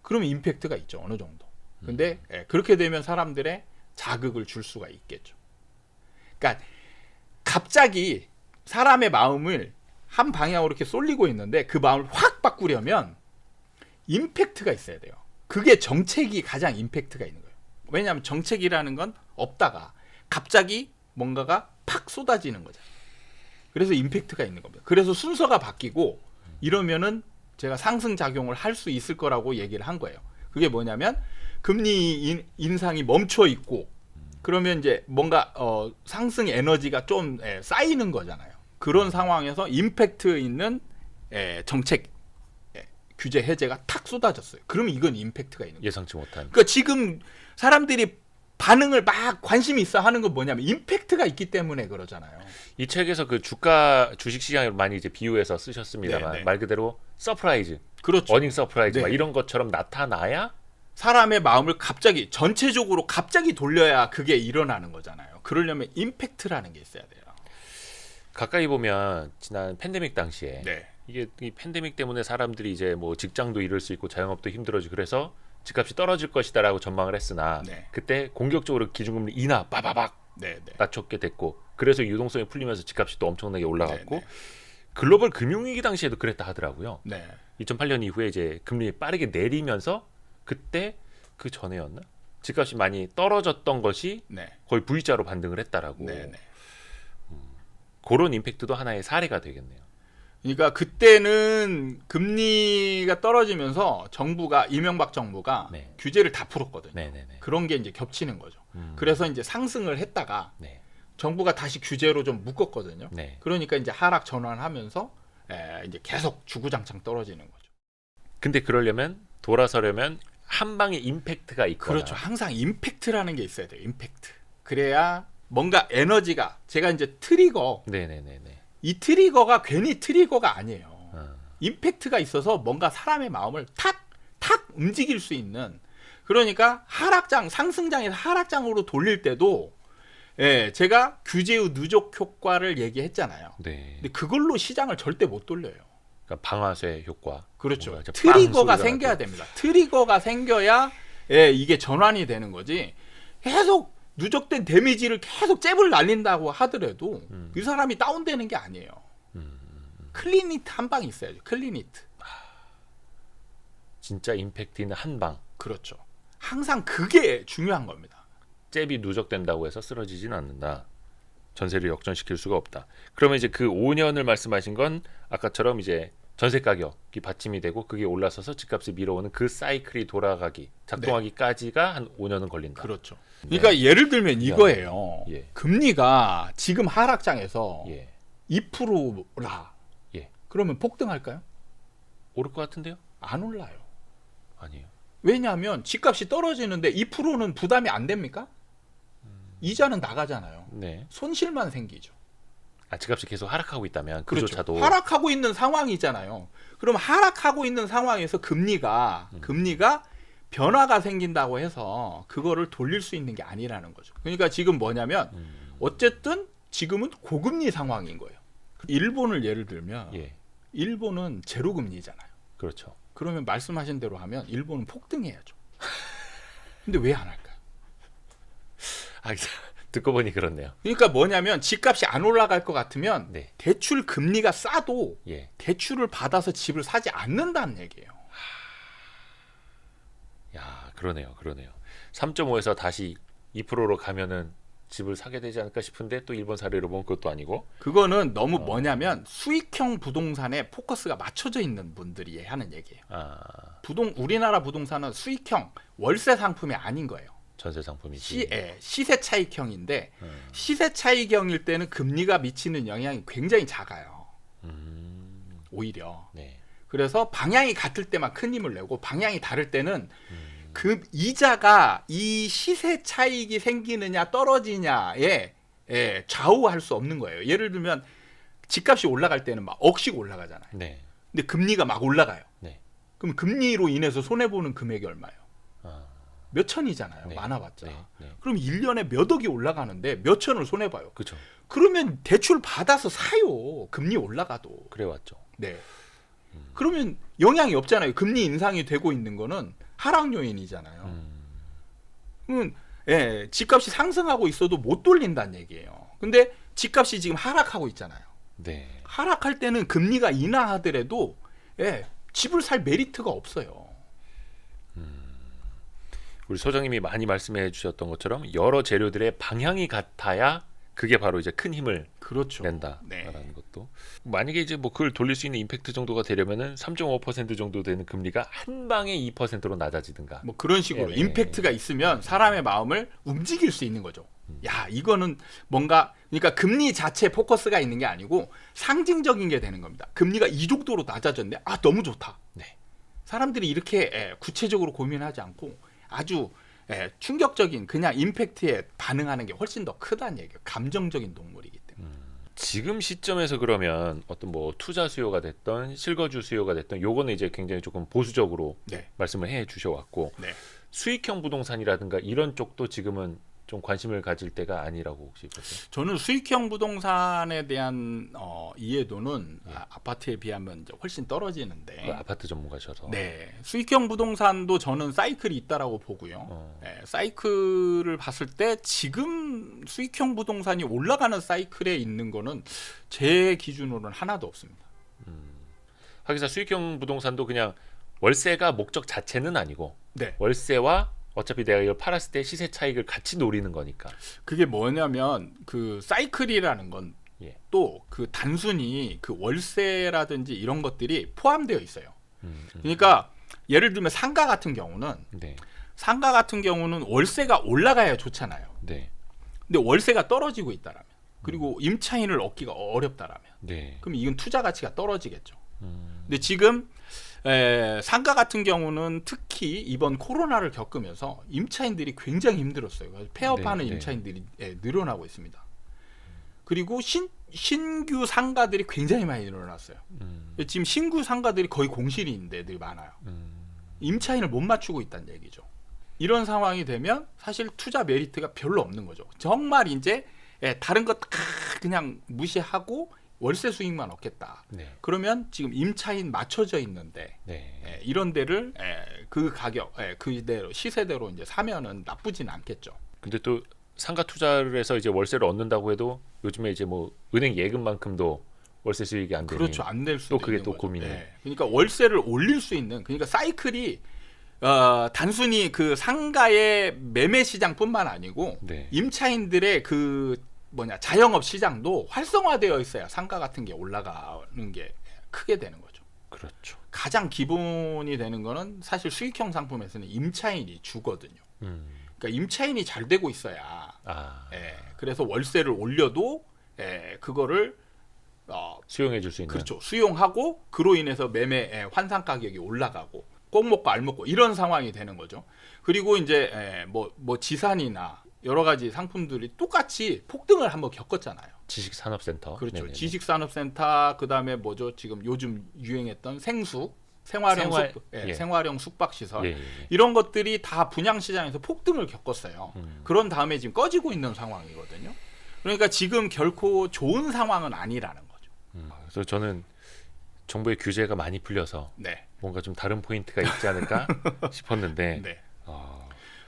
그러면 임팩트가 있죠. 어느 정도. 근데 그렇게 되면 사람들의 자극을 줄 수가 있겠죠. 그러니까 갑자기 사람의 마음을 한 방향으로 이렇게 쏠리고 있는데 그 마음을 확 바꾸려면 임팩트가 있어야 돼요. 그게 정책이 가장 임팩트가 있는 거예요. 왜냐하면 정책이라는 건 없다가 갑자기 뭔가가 팍 쏟아지는 거죠. 그래서 임팩트가 있는 겁니다. 그래서 순서가 바뀌고 이러면은 제가 상승 작용을 할 수 있을 거라고 얘기를 한 거예요. 그게 뭐냐면 금리 인상이 멈춰 있고 그러면 이제 뭔가 상승 에너지가 좀 쌓이는 거잖아요. 그런 상황에서 임팩트 있는 정책 규제 해제가 탁 쏟아졌어요. 그러면 이건 임팩트가 있는 거예요. 예상치 못한. 그러니까 지금 사람들이 반응을 막 관심이 있어 하는 건 뭐냐면 임팩트가 있기 때문에 그러잖아요. 이 책에서 그 주식 시장을 많이 이제 비유해서 쓰셨습니다만 네네. 말 그대로 서프라이즈, 그렇죠. 어닝 서프라이즈 네. 막 이런 것처럼 나타나야 사람의 마음을 갑자기 전체적으로 갑자기 돌려야 그게 일어나는 거잖아요. 그러려면 임팩트라는 게 있어야 돼요. 가까이 보면 지난 팬데믹 당시에 네. 이게 이 팬데믹 때문에 사람들이 이제 뭐 직장도 잃을 수 있고 자영업도 힘들어지고 그래서 집값이 떨어질 것이다라고 전망을 했으나 네. 그때 공격적으로 기준금리 인하 빠바박 네, 네. 낮췄게 됐고 그래서 유동성이 풀리면서 집값이 또 엄청나게 올라갔고 네, 네. 글로벌 금융위기 당시에도 그랬다 하더라고요. 네. 2008년 이후에 이제 금리 빠르게 내리면서 그때 그 전에였나? 집값이 많이 떨어졌던 것이 네. 거의 V자로 반등을 했다라고. 네, 네. 그런 임팩트도 하나의 사례가 되겠네요. 그러니까 그때는 금리가 떨어지면서 정부가 이명박 정부가 네. 규제를 다 풀었거든요. 네네네. 그런 게 이제 겹치는 거죠. 그래서 이제 상승을 했다가 네. 정부가 다시 규제로 좀 묶었거든요. 네. 그러니까 이제 하락 전환하면서 이제 계속 주구장창 떨어지는 거죠. 근데 그러려면 돌아서려면 한 방에 임팩트가 있거나. 그렇죠. 항상 임팩트라는 게 있어야 돼요. 임팩트. 그래야 뭔가 에너지가 제가 이제 트리거 네네네네. 이 트리거가 괜히 트리거가 아니에요. 어. 임팩트가 있어서 뭔가 사람의 마음을 탁 움직일 수 있는 그러니까 하락장 상승장에서 하락장으로 돌릴 때도 제가 규제의 누적 효과를 얘기했잖아요. 네. 근데 그걸로 시장을 절대 못 돌려요. 그러니까 방아쇠 효과. 그렇죠. 뭔가 이제 빵 트리거가 소리가 생겨야 나고. 됩니다. 트리거가 생겨야 이게 전환이 되는 거지. 계속 누적된 데미지를 계속 잽을 날린다고 하더라도 이 사람이 다운되는 게 아니에요. 클리니트 한 방 있어야죠. 클리니트. 진짜 임팩트 있는 한 방. 그렇죠. 항상 그게 중요한 겁니다. 잽이 누적된다고 해서 쓰러지진 않는다. 전세를 역전시킬 수가 없다. 그러면 이제 그 5년을 말씀하신 건 아까처럼 이제 전세 가격이 받침이 되고 그게 올라서서 집값이 밀어오는 그 사이클이 돌아가기 작동하기까지가 한 5년은 걸린다. 그렇죠. 그러니까 예를 들면 이거예요. 예. 금리가 지금 하락장에서 예. 2%라. 예. 그러면 폭등할까요? 오를 것 같은데요? 안 올라요. 아니에요. 왜냐하면 집값이 떨어지는데 2%는 부담이 안 됩니까? 이자는 나가잖아요. 네. 손실만 생기죠. 아, 집값이 계속 하락하고 있다면 그렇죠. 그조차도 하락하고 있는 상황이잖아요. 그럼 하락하고 있는 상황에서 금리가 변화가 생긴다고 해서 그거를 돌릴 수 있는 게 아니라는 거죠. 그러니까 지금 뭐냐면 어쨌든 지금은 고금리 상황인 거예요. 일본을 예를 들면 예. 일본은 제로금리잖아요. 그렇죠. 그러면 말씀하신 대로 하면 일본은 폭등해야죠. 근데 왜 안 할까요? 아, 듣고 보니 그렇네요. 그러니까 뭐냐면 집값이 안 올라갈 것 같으면 네. 대출 금리가 싸도 예. 대출을 받아서 집을 사지 않는다는 얘기예요. 야, 그러네요. 3.5에서 다시 2%로 가면은 집을 사게 되지 않을까 싶은데 또 일본 사례로 보면 그것도 아니고. 그거는 너무 뭐냐면 수익형 부동산에 포커스가 맞춰져 있는 분들이 하는 얘기예요. 아, 우리나라 부동산은 수익형 월세 상품이 아닌 거예요. 전세 상품이지. 시세 차익형인데 시세 차익형일 때는 금리가 미치는 영향이 굉장히 작아요. 오히려. 네. 그래서 방향이 같을 때만 큰 힘을 내고 방향이 다를 때는 그 이자가 이 시세 차익이 생기느냐 떨어지냐에 좌우할 수 없는 거예요. 예를 들면 집값이 올라갈 때는 막 억씩 올라가잖아요. 네. 근데 금리가 막 올라가요. 네. 그럼 금리로 인해서 손해보는 금액이 얼마예요? 아, 몇 천이잖아요. 네. 많아봤자. 네. 네. 그럼 1년에 몇 억이 올라가는데 몇 천을 손해봐요. 그렇죠. 그러면 대출 받아서 사요. 금리 올라가도. 그래 왔죠. 네. 그러면 영향이 없잖아요. 금리 인상이 되고 있는 거는 하락 요인이잖아요. 집값이 상승하고 있어도 못 돌린다는 얘기예요. 근데 집값이 지금 하락하고 있잖아요. 네. 하락할 때는 금리가 인하하더라도 집을 살 메리트가 없어요. 우리 소장님이 많이 말씀해 주셨던 것처럼 여러 재료들의 방향이 같아야 그게 바로 이제 큰 힘을 그렇죠. 낸다라는 네. 것도. 만약에 이제 뭐 그걸 돌릴 수 있는 임팩트 정도가 되려면은 3.5% 정도 되는 금리가 한 방에 2%로 낮아지든가. 뭐 그런 식으로 임팩트가 있으면 사람의 마음을 움직일 수 있는 거죠. 야, 이거는 뭔가, 그러니까 금리 자체 포커스가 있는 게 아니고 상징적인 게 되는 겁니다. 금리가 이 정도로 낮아졌는데 너무 좋다. 네. 사람들이 이렇게 구체적으로 고민하지 않고 아주 충격적인 그냥 임팩트에 반응하는 게 훨씬 더 크다는 얘기예요. 감정적인 동물이기 때문에. 지금 시점에서 그러면 어떤 뭐 투자 수요가 됐던 실거주 수요가 됐던 요거는 이제 굉장히 조금 보수적으로 말씀을 해 주셔왔고 수익형 부동산이라든가 이런 쪽도 지금은 좀 관심을 가질 때가 아니라고 혹시 보세요? 저는 수익형 부동산에 대한 이해도는 아파트에 비하면 이제 훨씬 떨어지는데 그 아파트 전문가셔서 수익형 부동산도 저는 사이클이 있다라고 보고요. 사이클을 봤을 때 지금 수익형 부동산이 올라가는 사이클에 있는 거는 제 기준으로는 하나도 없습니다. 하기사 수익형 부동산도 그냥 월세가 목적 자체는 아니고 월세와 어차피 내가 이걸 팔았을 때 시세 차익을 같이 노리는 거니까. 그게 뭐냐면 그 사이클이라는 건 또 그 단순히 그 월세라든지 이런 것들이 포함되어 있어요. 그러니까 예를 들면 상가 같은 경우는 월세가 올라가야 좋잖아요. 근데 월세가 떨어지고 있다라면 그리고 임차인을 얻기가 어렵다라면 그럼 이건 투자 가치가 떨어지겠죠. 근데 지금 상가 같은 경우는 특히 이번 코로나를 겪으면서 임차인들이 굉장히 힘들었어요. 폐업하는 임차인들이 늘어나고 있습니다. 그리고 신규 상가들이 굉장히 많이 늘어났어요. 지금 신규 상가들이 거의 공실인데들 많아요. 임차인을 못 맞추고 있다는 얘기죠. 이런 상황이 되면 사실 투자 메리트가 별로 없는 거죠. 정말 이제 다른 거 그냥 무시하고 월세 수익만 얻겠다. 그러면 지금 임차인 맞춰져 있는데 이런 데를 그 가격, 그대로 시세대로 이제 사면은 나쁘진 않겠죠. 근데 또 상가 투자를 해서 이제 월세를 얻는다고 해도 요즘에 이제 뭐 은행 예금만큼도 월세 수익이 안 되니 그렇죠. 안 될 수도 또 그게 있는 또 거죠. 고민이에요. 그러니까 월세를 올릴 수 있는 그러니까 사이클이 단순히 그 상가의 매매 시장뿐만 아니고 임차인들의 그 자영업 시장도 활성화되어 있어야 상가 같은 게 올라가는 게 크게 되는 거죠. 그렇죠. 가장 기본이 되는 거는 사실 수익형 상품에서는 임차인이 주거든요. 그러니까 임차인이 잘 되고 있어야 그래서 월세를 올려도 그거를 수용해 줄 수 있는. 그렇죠. 수용하고 그로 인해서 매매 환상 가격이 올라가고 꼭 먹고 알 먹고 이런 상황이 되는 거죠. 그리고 이제 뭐 지산이나 여러 가지 상품들이 똑같이 폭등을 한번 겪었잖아요. 지식산업센터. 그렇죠. 네네네. 지식산업센터 그다음에 뭐죠? 지금 요즘 유행했던 생활형 숙박시설 이런 것들이 다 분양시장에서 폭등을 겪었어요. 그런 다음에 지금 꺼지고 있는 상황이거든요. 그러니까 지금 결코 좋은 상황은 아니라는 거죠. 그래서 저는 정부의 규제가 많이 풀려서 뭔가 좀 다른 포인트가 있지 않을까 싶었는데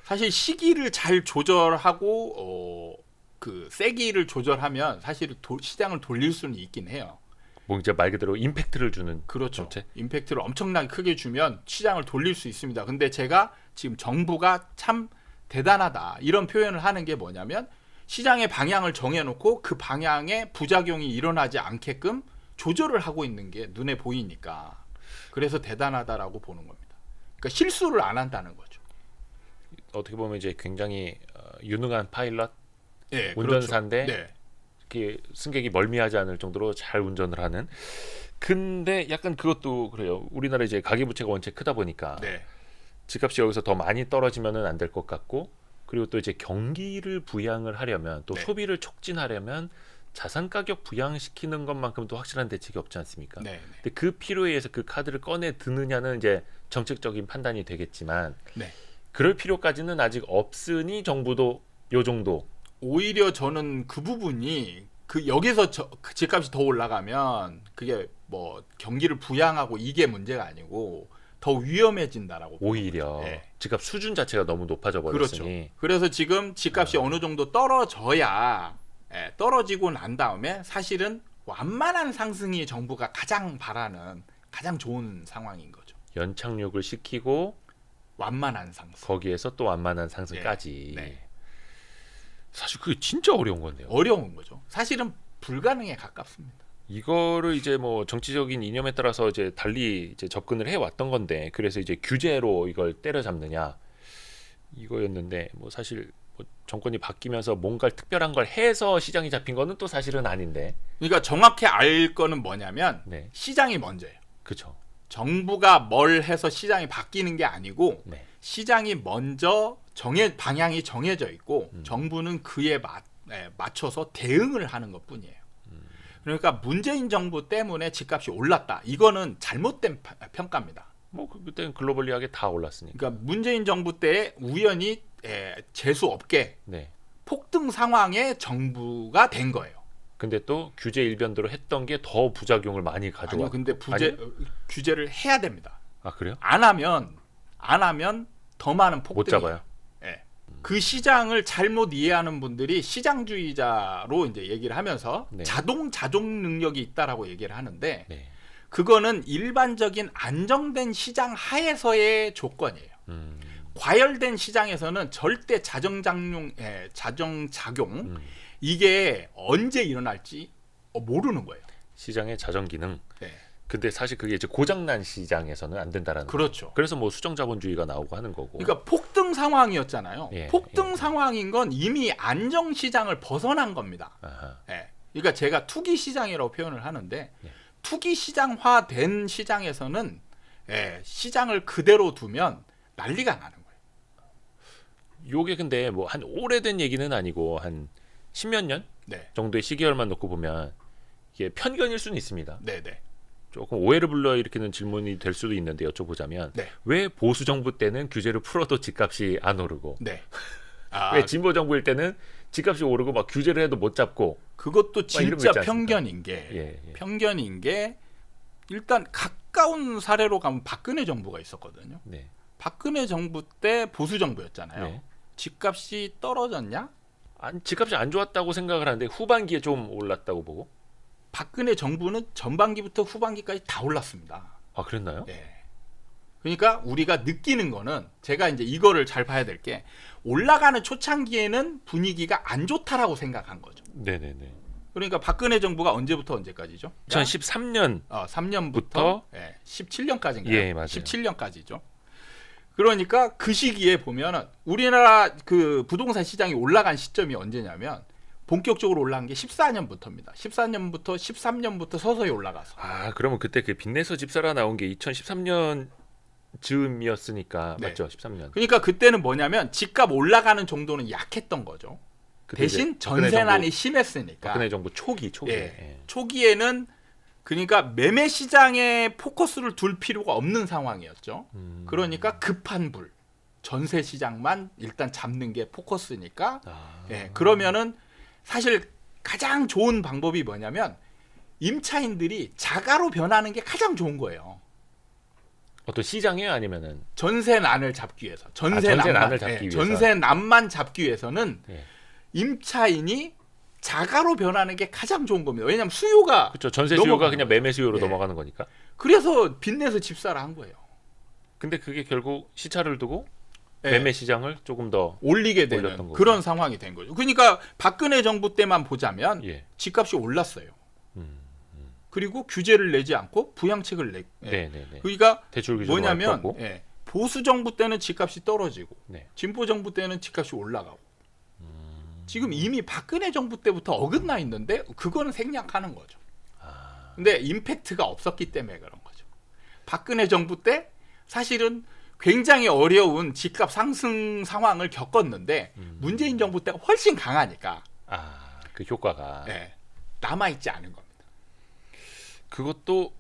사실 시기를 잘 조절하고 그 세기를 조절하면 사실 시장을 돌릴 수는 있긴 해요. 뭐 이제 말 그대로 임팩트를 주는 그렇죠. 정책? 임팩트를 엄청나게 크게 주면 시장을 돌릴 수 있습니다. 근데 제가 지금 정부가 참 대단하다 이런 표현을 하는 게 뭐냐면 시장의 방향을 정해놓고 그 방향에 부작용이 일어나지 않게끔 조절을 하고 있는 게 눈에 보이니까 그래서 대단하다라고 보는 겁니다. 그러니까 실수를 안 한다는 거죠. 어떻게 보면 이제 굉장히 유능한 파일럿, 네, 운전사인데 그렇죠. 이렇게 승객이 멀미하지 않을 정도로 잘 운전을 하는. 근데 약간 그것도 그래요. 우리나라 이제 가계부채가 원체 크다 보니까 집값이 여기서 더 많이 떨어지면은 안 될 것 같고, 그리고 또 이제 경기를 부양을 하려면 또 소비를 촉진하려면 자산 가격 부양시키는 것만큼 또 확실한 대책이 없지 않습니까? 근데 그 필요에 의해서 그 카드를 꺼내 드느냐는 이제 정책적인 판단이 되겠지만 그럴 필요까지는 아직 없으니 정부도 요 정도. 오히려 저는 그 부분이 그 여기서 그 집값이 더 올라가면 그게 뭐 경기를 부양하고 이게 문제가 아니고 더 위험해진다라고 오히려 집값 수준 자체가 너무 높아져 버렸으니. 그렇죠. 그래서 지금 집값이 어느 정도 떨어져야 떨어지고 난 다음에 사실은 완만한 상승이 정부가 가장 바라는 가장 좋은 상황인 거죠. 연착륙을 시키고 완만한 상승. 거기에서 또 완만한 상승까지. 네. 사실 그게 진짜 어려운 건데요. 어려운 거죠. 사실은 불가능에 가깝습니다. 이거를 이제 뭐 정치적인 이념에 따라서 이제 달리 이제 접근을 해 왔던 건데, 그래서 이제 규제로 이걸 때려잡느냐 이거였는데, 뭐 사실 뭐 정권이 바뀌면서 뭔가 특별한 걸 해서 시장이 잡힌 거는 또 사실은 아닌데. 그러니까 정확히 알 거는 뭐냐면 네, 시장이 먼저예요. 그렇죠. 정부가 뭘 해서 시장이 바뀌는 게 아니고 네, 시장이 먼저 방향이 정해져 있고 정부는 그에 맞춰서 대응을 하는 것뿐이에요. 그러니까 문재인 정부 때문에 집값이 올랐다. 이거는 잘못된 평가입니다. 뭐 그때는 글로벌리하게 다 올랐으니까. 그러니까 문재인 정부 때에 우연히 재수 없게 네. 폭등 상황에 정부가 된 거예요. 근데 또 규제 일변도로 했던 게 더 부작용을 많이 아니요, 가져와. 근데 규제를 해야 됩니다. 아 그래요? 안 하면 더 많은 폭등이 못 잡아요. 예. 그 시장을 잘못 이해하는 분들이 시장주의자로 이제 얘기를 하면서 네. 자동 능력이 있다라고 얘기를 하는데 네. 그거는 일반적인 안정된 시장 하에서의 조건이에요. 과열된 시장에서는 절대 자정작용 이게 언제 일어날지 모르는 거예요. 시장의 자정 기능. 네. 근데 사실 그게 이제 고장난 시장에서는 안 된다라는 그렇죠. 거죠. 그래서 뭐 수정 자본주의가 나오고 하는 거고. 그러니까 폭등 상황이었잖아요. 예, 폭등 예. 상황인 건 이미 안정 시장을 벗어난 겁니다. 아하. 예. 그러니까 제가 투기 시장이라고 표현을 하는데 예. 투기 시장화된 시장에서는 시장을 그대로 두면 난리가 나는 거예요. 요게 근데 뭐 한 오래된 얘기는 아니고 한 십몇 년 네. 정도의 시계열만 놓고 보면 이게 편견일 수는 있습니다. 네, 네. 조금 오해를 불러일으키는 질문이 될 수도 있는데 여쭤보자면 네. 왜 보수 정부 때는 규제를 풀어도 집값이 안 오르고 네. 왜 진보 정부일 때는 집값이 오르고 막 규제를 해도 못 잡고. 그것도 이런 거 진짜 있지 않습니까? 편견인 게 예. 편견인 게 일단 가까운 사례로 가면 박근혜 정부가 있었거든요. 네. 박근혜 정부 때 보수 정부였잖아요. 네. 집값이 떨어졌냐? 집값이 안 좋았다고 생각을 하는데 후반기에 좀 올랐다고 보고. 박근혜 정부는 전반기부터 후반기까지 다 올랐습니다. 아 그랬나요? 네. 그러니까 우리가 느끼는 거는 제가 이제 이거를 잘 봐야 될 게 올라가는 초창기에는 분위기가 안 좋다라고 생각한 거죠. 네네네. 그러니까 박근혜 정부가 언제부터 언제까지죠? 2013년 3년부터 17년까지인가요? 예, 맞아요. 17년까지죠. 그러니까 그 시기에 보면은 우리나라 그 부동산 시장이 올라간 시점이 언제냐면 본격적으로 올라간 게 14년부터입니다. 14년부터 13년부터 서서히 올라가서. 아 그러면 그때 그 빚내서 집 사라 나온 게 2013년 즈음이었으니까 네. 맞죠? 13년. 그러니까 그때는 뭐냐면 집값 올라가는 정도는 약했던 거죠. 그때 대신 이제 박근혜 전세난이 정부, 심했으니까. 박근혜 정부 초기. 예. 초기에는 그러니까 매매 시장에 포커스를 둘 필요가 없는 상황이었죠. 그러니까 급한 불. 전세 시장만 일단 잡는 게 포커스니까. 그러면은 사실 가장 좋은 방법이 뭐냐면 임차인들이 자가로 변하는 게 가장 좋은 거예요. 어떤 시장이에요? 아니면은 전세난을 잡기 위해서. 전세난을 잡기 위해서. 전세난만 잡기 위해서는 예. 임차인이 자가로 변하는 게 가장 좋은 겁니다. 왜냐하면 수요가 그렇죠. 전세 수요가 넘어가는 그냥 거죠. 매매 수요로 예. 넘어가는 거니까. 그래서 빚내서 집 사라 한 거예요. 근데 그게 결국 시차를 두고 예. 매매 시장을 조금 더 올리게 올렸던 되는 거구나. 그런 상황이 된 거죠. 그러니까 박근혜 정부 때만 보자면 예. 집값이 올랐어요. 음. 그리고 규제를 내지 않고 부양책을 내. 네네네. 그러니까 대출 규제도 뭐냐면 고 보수 정부 때는 집값이 떨어지고 네. 진보 정부 때는 집값이 올라가고 지금 이미 박근혜 정부 때부터 어긋나 있는데 그거는 생략하는 거죠. 근데 임팩트가 없었기 때문에 그런 거죠. 박근혜 정부 때 사실은 굉장히 어려운 집값 상승 상황을 겪었는데 문재인 정부 때가 훨씬 강하니까 그 효과가 남아있지 않은 겁니다. 그것도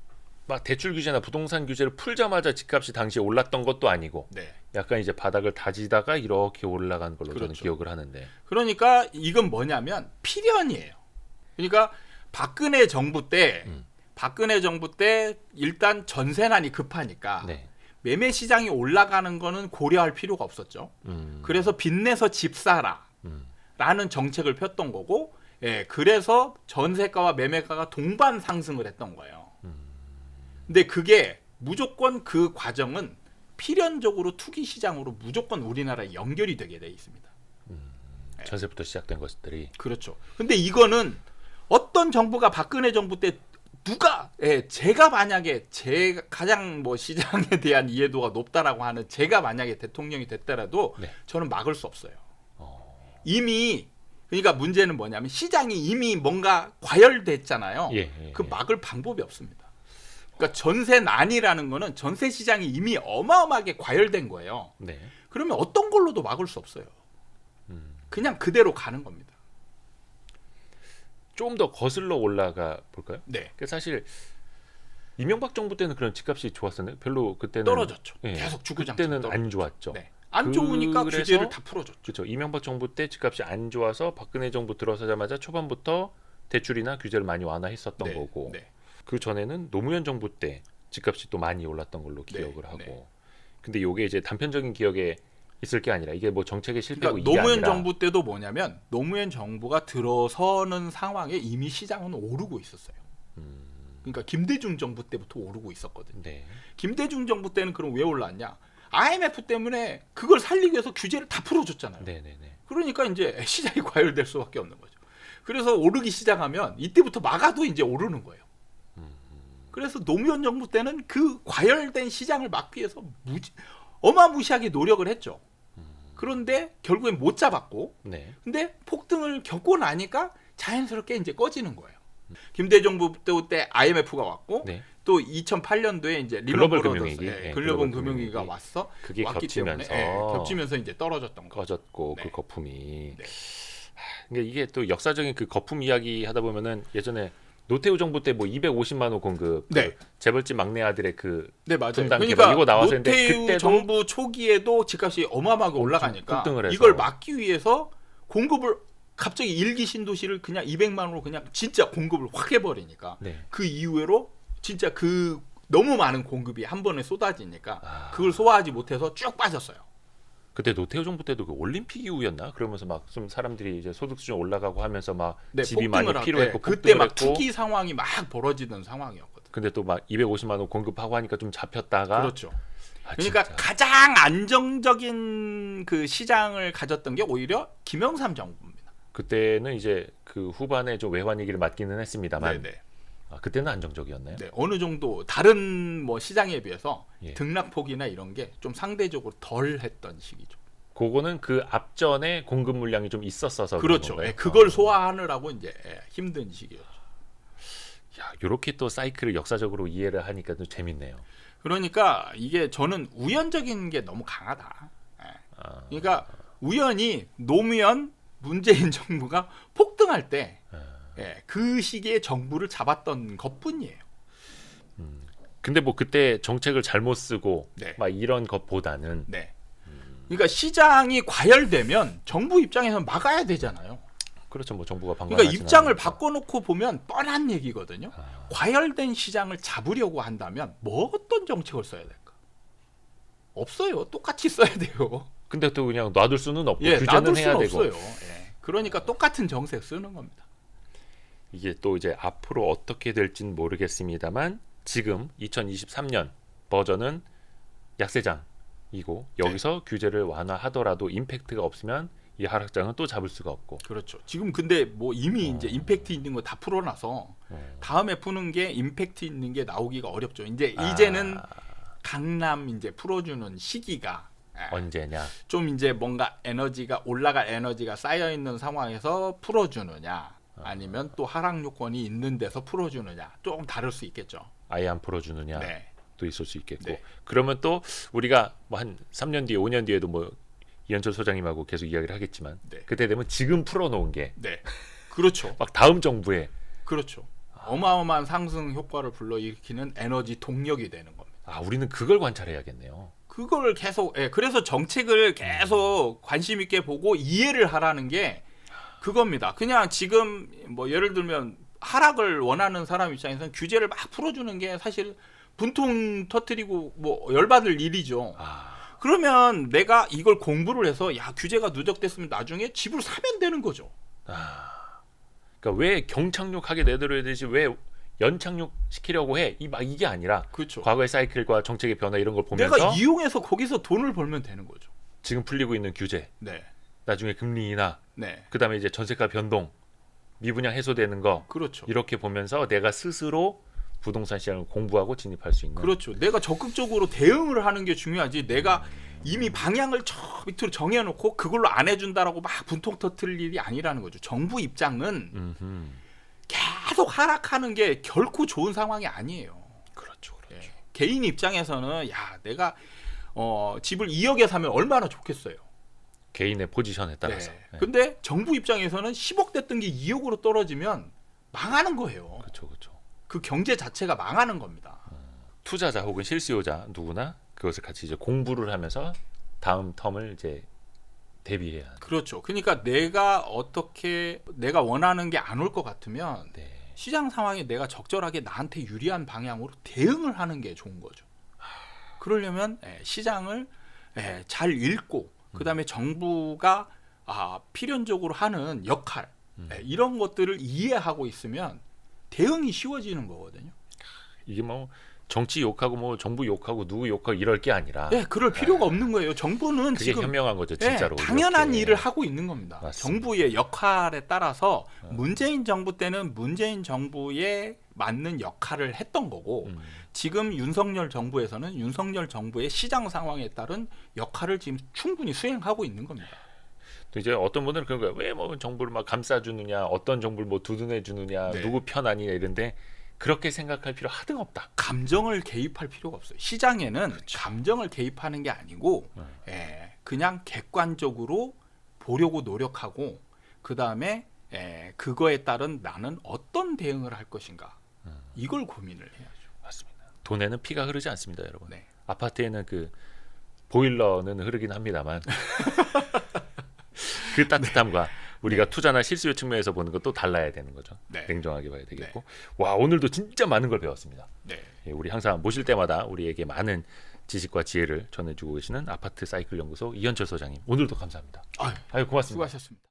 막 대출 규제나 부동산 규제를 풀자마자 집값이 당시에 올랐던 것도 아니고 약간 이제 바닥을 다지다가 이렇게 올라간 걸로 저는 그렇죠. 기억을 하는데. 그러니까 이건 뭐냐면 필연이에요. 그러니까 박근혜 정부 때 일단 전세난이 급하니까 매매 시장이 올라가는 거는 고려할 필요가 없었죠. 그래서 빚내서 집 사라 라는 정책을 폈던 거고 예, 그래서 전세가와 매매가가 동반 상승을 했던 거예요. 근데 그게 무조건 그 과정은 필연적으로 투기 시장으로 무조건 우리나라에 연결이 되게 돼 있습니다. 전세부터 시작된 것들이. 그렇죠. 근데 이거는 어떤 정부가 박근혜 정부 때 누가 제가 만약에 제가 가장 뭐 시장에 대한 이해도가 높다라고 하는 제가 만약에 대통령이 됐더라도 네. 저는 막을 수 없어요. 이미 그러니까 문제는 뭐냐면 시장이 이미 뭔가 과열됐잖아요. 그 막을 방법이 없습니다. 그러니까 전세난이라는 거는 전세 시장이 이미 어마어마하게 과열된 거예요. 네. 그러면 어떤 걸로도 막을 수 없어요. 그냥 그대로 가는 겁니다. 좀 더 거슬러 올라가 볼까요? 네. 사실 이명박 정부 때는 그런 집값이 좋았었나요? 별로 그때는 떨어졌죠. 예, 계속 주구장창 그때는 떨어졌죠. 안 좋았죠. 네. 안 좋으니까 그래서- 규제를 다 풀어줬죠. 그렇죠. 이명박 정부 때 집값이 안 좋아서 박근혜 정부 들어서자마자 초반부터 대출이나 규제를 많이 완화했었던 네. 거고 네. 그 전에는 노무현 정부 때 집값이 또 많이 올랐던 걸로 네. 기억을 하고 네. 근데 이게 이제 단편적인 기억에 있을 게 아니라 이게 뭐 정책의 실패고 그러니까 이게 노무현 아니라 정부 때도 뭐냐면 노무현 정부가 들어서는 상황에 이미 시장은 오르고 있었어요. 그러니까 김대중 정부 때부터 오르고 있었거든요. 네. 김대중 정부 때는 그럼 왜 올랐냐? IMF 때문에 그걸 살리기 위해서 규제를 다 풀어줬잖아요. 네네네. 그러니까 이제 시장이 과열될 수밖에 없는 거죠. 그래서 오르기 시작하면 이때부터 막아도 이제 오르는 거예요. 그래서 노무현 정부 때는 그 과열된 시장을 막기 위해서 어마무시하게 노력을 했죠. 그런데 결국엔 못 잡았고, 네. 근데 폭등을 겪고 나니까 자연스럽게 이제 꺼지는 거예요. 김대중 정부 때 IMF가 왔고, 네. 또 2008년도에 이제 글로벌 리먼 금융위기, 브러더스, 예, 글로벌 글로벌 금융위기가 금융위기. 왔어. 그게 왔기 겹치면서 때문에 겹치면서 이제 떨어졌던 거. 커졌고 네. 그 거품이. 네. 그러니까 이게 또 역사적인 그 거품 이야기 하다 보면은 예전에 노태우 정부 때 뭐 250만 원 공급, 네. 그 재벌집 막내 아들의 그 네 맞아요. 분당 그러니까 개발 이거 나와서 했는데 노태우 그때도 정부 초기에도 집값이 어마어마하게 올라가니까 폭등을 해서. 이걸 막기 위해서 공급을 갑자기 일기 신도시를 그냥 200만 원으로 그냥 진짜 공급을 확 해버리니까 네. 그 이후로 진짜 그 너무 많은 공급이 한 번에 쏟아지니까 아. 그걸 소화하지 못해서 쭉 빠졌어요. 그때 노태우 정부 때도 그 올림픽 이후였나? 그러면서 막 좀 사람들이 이제 소득 수준 올라가고 하면서 막 네, 집이 많이 폭등을 필요했고 그때 폭등을 막 했고 투기 상황이 막 벌어지던 상황이었거든요. 근데 또 막 250만 원 공급하고 하니까 좀 잡혔다가 그렇죠. 아, 그러니까 진짜. 가장 안정적인 그 시장을 가졌던 게 오히려 김영삼 정부입니다. 그때는 이제 그 후반에 좀 외환 위기를 맞기는 했습니다만 네네. 아, 그때는 안정적이었나요? 네, 어느 정도 다른 뭐 시장에 비해서 예. 등락폭이나 이런 게 좀 상대적으로 덜했던 시기죠. 그거는 그 앞전에 공급 물량이 좀 있었어서 그런 그렇죠. 건가요? 예, 그걸 소화하느라고 이제 힘든 시기였죠. 야, 이렇게 또 사이클을 역사적으로 이해를 하니까 좀 재밌네요. 그러니까 이게 저는 우연적인 게 너무 강하다. 예. 아, 그러니까 우연히 노무현 문재인 정부가 폭등할 때 그 시기에 정부를 잡았던 것뿐이에요. 근데 뭐 그때 정책을 잘못 쓰고 네. 막 이런 것보다는 네. 그러니까 시장이 과열되면 정부 입장에서는 막아야 되잖아요. 그렇죠. 뭐 정부가 방관하지 그러니까 입장을 바꿔놓고 보면 뻔한 얘기거든요. 아. 과열된 시장을 잡으려고 한다면 뭐 어떤 정책을 써야 될까? 없어요. 똑같이 써야 돼요. 근데 또 그냥 놔둘 수는 없고 예, 규제는 놔둘 해야 수는 되고 없어요. 예. 그러니까 똑같은 정책 쓰는 겁니다. 이게 또 이제 앞으로 어떻게 될지는 모르겠습니다만 지금 2023년 버전은 약세장이고 여기서 규제를 완화하더라도 임팩트가 없으면 이 하락장은 또 잡을 수가 없고 그렇죠. 지금 근데 뭐 이미 이제 임팩트 있는 거 다 풀어놔서 다음에 푸는 게 임팩트 있는 게 나오기가 어렵죠. 이제는 강남 이제 풀어주는 시기가 언제냐? 좀 이제 뭔가 에너지가 올라갈 에너지가 쌓여 있는 상황에서 풀어주느냐 아니면 또 하락 요건이 있는 데서 풀어주느냐 조금 다를 수 있겠죠. 아예 안 풀어주느냐? 네. 또 있을 수 있겠고 네. 그러면 또 우리가 뭐 한 3년 뒤에 5년 뒤에도 뭐 이현철 소장님하고 계속 이야기를 하겠지만 네. 그때 되면 지금 풀어놓은 게 막 네. 그렇죠. 다음 정부에 그렇죠. 어마어마한 상승 효과를 불러일으키는 에너지 동력이 되는 겁니다. 아 우리는 그걸 관찰해야겠네요. 그걸 계속 그래서 정책을 계속 관심 있게 보고 이해를 하라는 게 그겁니다. 그냥 지금 뭐 예를 들면 하락을 원하는 사람 입장에서는 규제를 막 풀어주는 게 사실 분통 터뜨리고 뭐 열받을 일이죠. 그러면 내가 이걸 공부를 해서 야 규제가 누적됐으면 나중에 집을 사면 되는 거죠. 그러니까 왜 경착륙하게 내버려야 되지 왜 연착륙 시키려고 해? 이게 아니라 그렇죠. 과거의 사이클과 정책의 변화 이런 걸 보면서 내가 이용해서 거기서 돈을 벌면 되는 거죠. 지금 풀리고 있는 규제, 네. 나중에 금리 인하, 네. 그다음에 이제 전세가 변동, 미분양 해소되는 거 그렇죠. 이렇게 보면서 내가 스스로 부동산 시장을 공부하고 진입할 수 있는. 그렇죠. 내가 적극적으로 대응을 하는 게 중요하지. 내가 이미 방향을 저 밑으로 정해놓고 그걸로 안 해준다라고 막 분통 터뜨릴 일이 아니라는 거죠. 정부 입장은 음흠. 계속 하락하는 게 결코 좋은 상황이 아니에요. 그렇죠, 그렇죠. 예. 개인 입장에서는 야 내가 집을 2억에 사면 얼마나 좋겠어요. 개인의 포지션에 따라서. 네. 근데 정부 입장에서는 10억 됐던 게 2억으로 떨어지면 망하는 거예요. 그렇죠, 그렇죠. 그 경제 자체가 망하는 겁니다. 투자자 혹은 실수요자 누구나 그것을 같이 이제 공부를 하면서 다음 텀을 이제 대비해야 하는. 그렇죠. 그러니까 내가 원하는 게 안 올 것 같으면 네. 시장 상황에 내가 적절하게 나한테 유리한 방향으로 대응을 하는 게 좋은 거죠. 그러려면 시장을 잘 읽고 그다음에 정부가 필연적으로 하는 역할 이런 것들을 이해하고 있으면 대응이 쉬워지는 거거든요. 이게 뭐 정치 욕하고 뭐 정부 욕하고 누구 욕하고 이럴 게 아니라. 네, 그럴 필요가 없는 거예요. 정부는 그게 지금 현명한 거죠, 진짜로. 당연한 이렇게. 일을 하고 있는 겁니다. 맞습니다. 정부의 역할에 따라서 문재인 정부 때는 문재인 정부에 맞는 역할을 했던 거고 지금 윤석열 정부에서는 윤석열 정부의 시장 상황에 따른 역할을 지금 충분히 수행하고 있는 겁니다. 또 이제 어떤 분들은 그런 거예요. 왜 뭐 정부를 막 감싸주느냐, 어떤 정부를 뭐 두둔해 주느냐, 네. 누구 편 아니냐 이런데 그렇게 생각할 필요 하등 없다. 감정을 개입할 필요가 없어요. 시장에는 그렇죠. 감정을 개입하는 게 아니고 그냥 객관적으로 보려고 노력하고 그 다음에 그거에 따른 나는 어떤 대응을 할 것인가 이걸 고민을 해야죠. 맞습니다. 돈에는 피가 흐르지 않습니다, 여러분. 네. 아파트에는 그 보일러는 흐르긴 합니다만 그 따뜻함과 우리가 투자나 실수요 측면에서 보는 것도 달라야 되는 거죠. 네. 냉정하게 봐야 되겠고. 와, 오늘도 진짜 많은 걸 배웠습니다. 네. 예, 우리 항상 모실 때마다 우리에게 많은 지식과 지혜를 전해주고 계시는 아파트 사이클 연구소 이현철 소장님, 오늘도 감사합니다. 아유, 고맙습니다. 수고하셨습니다.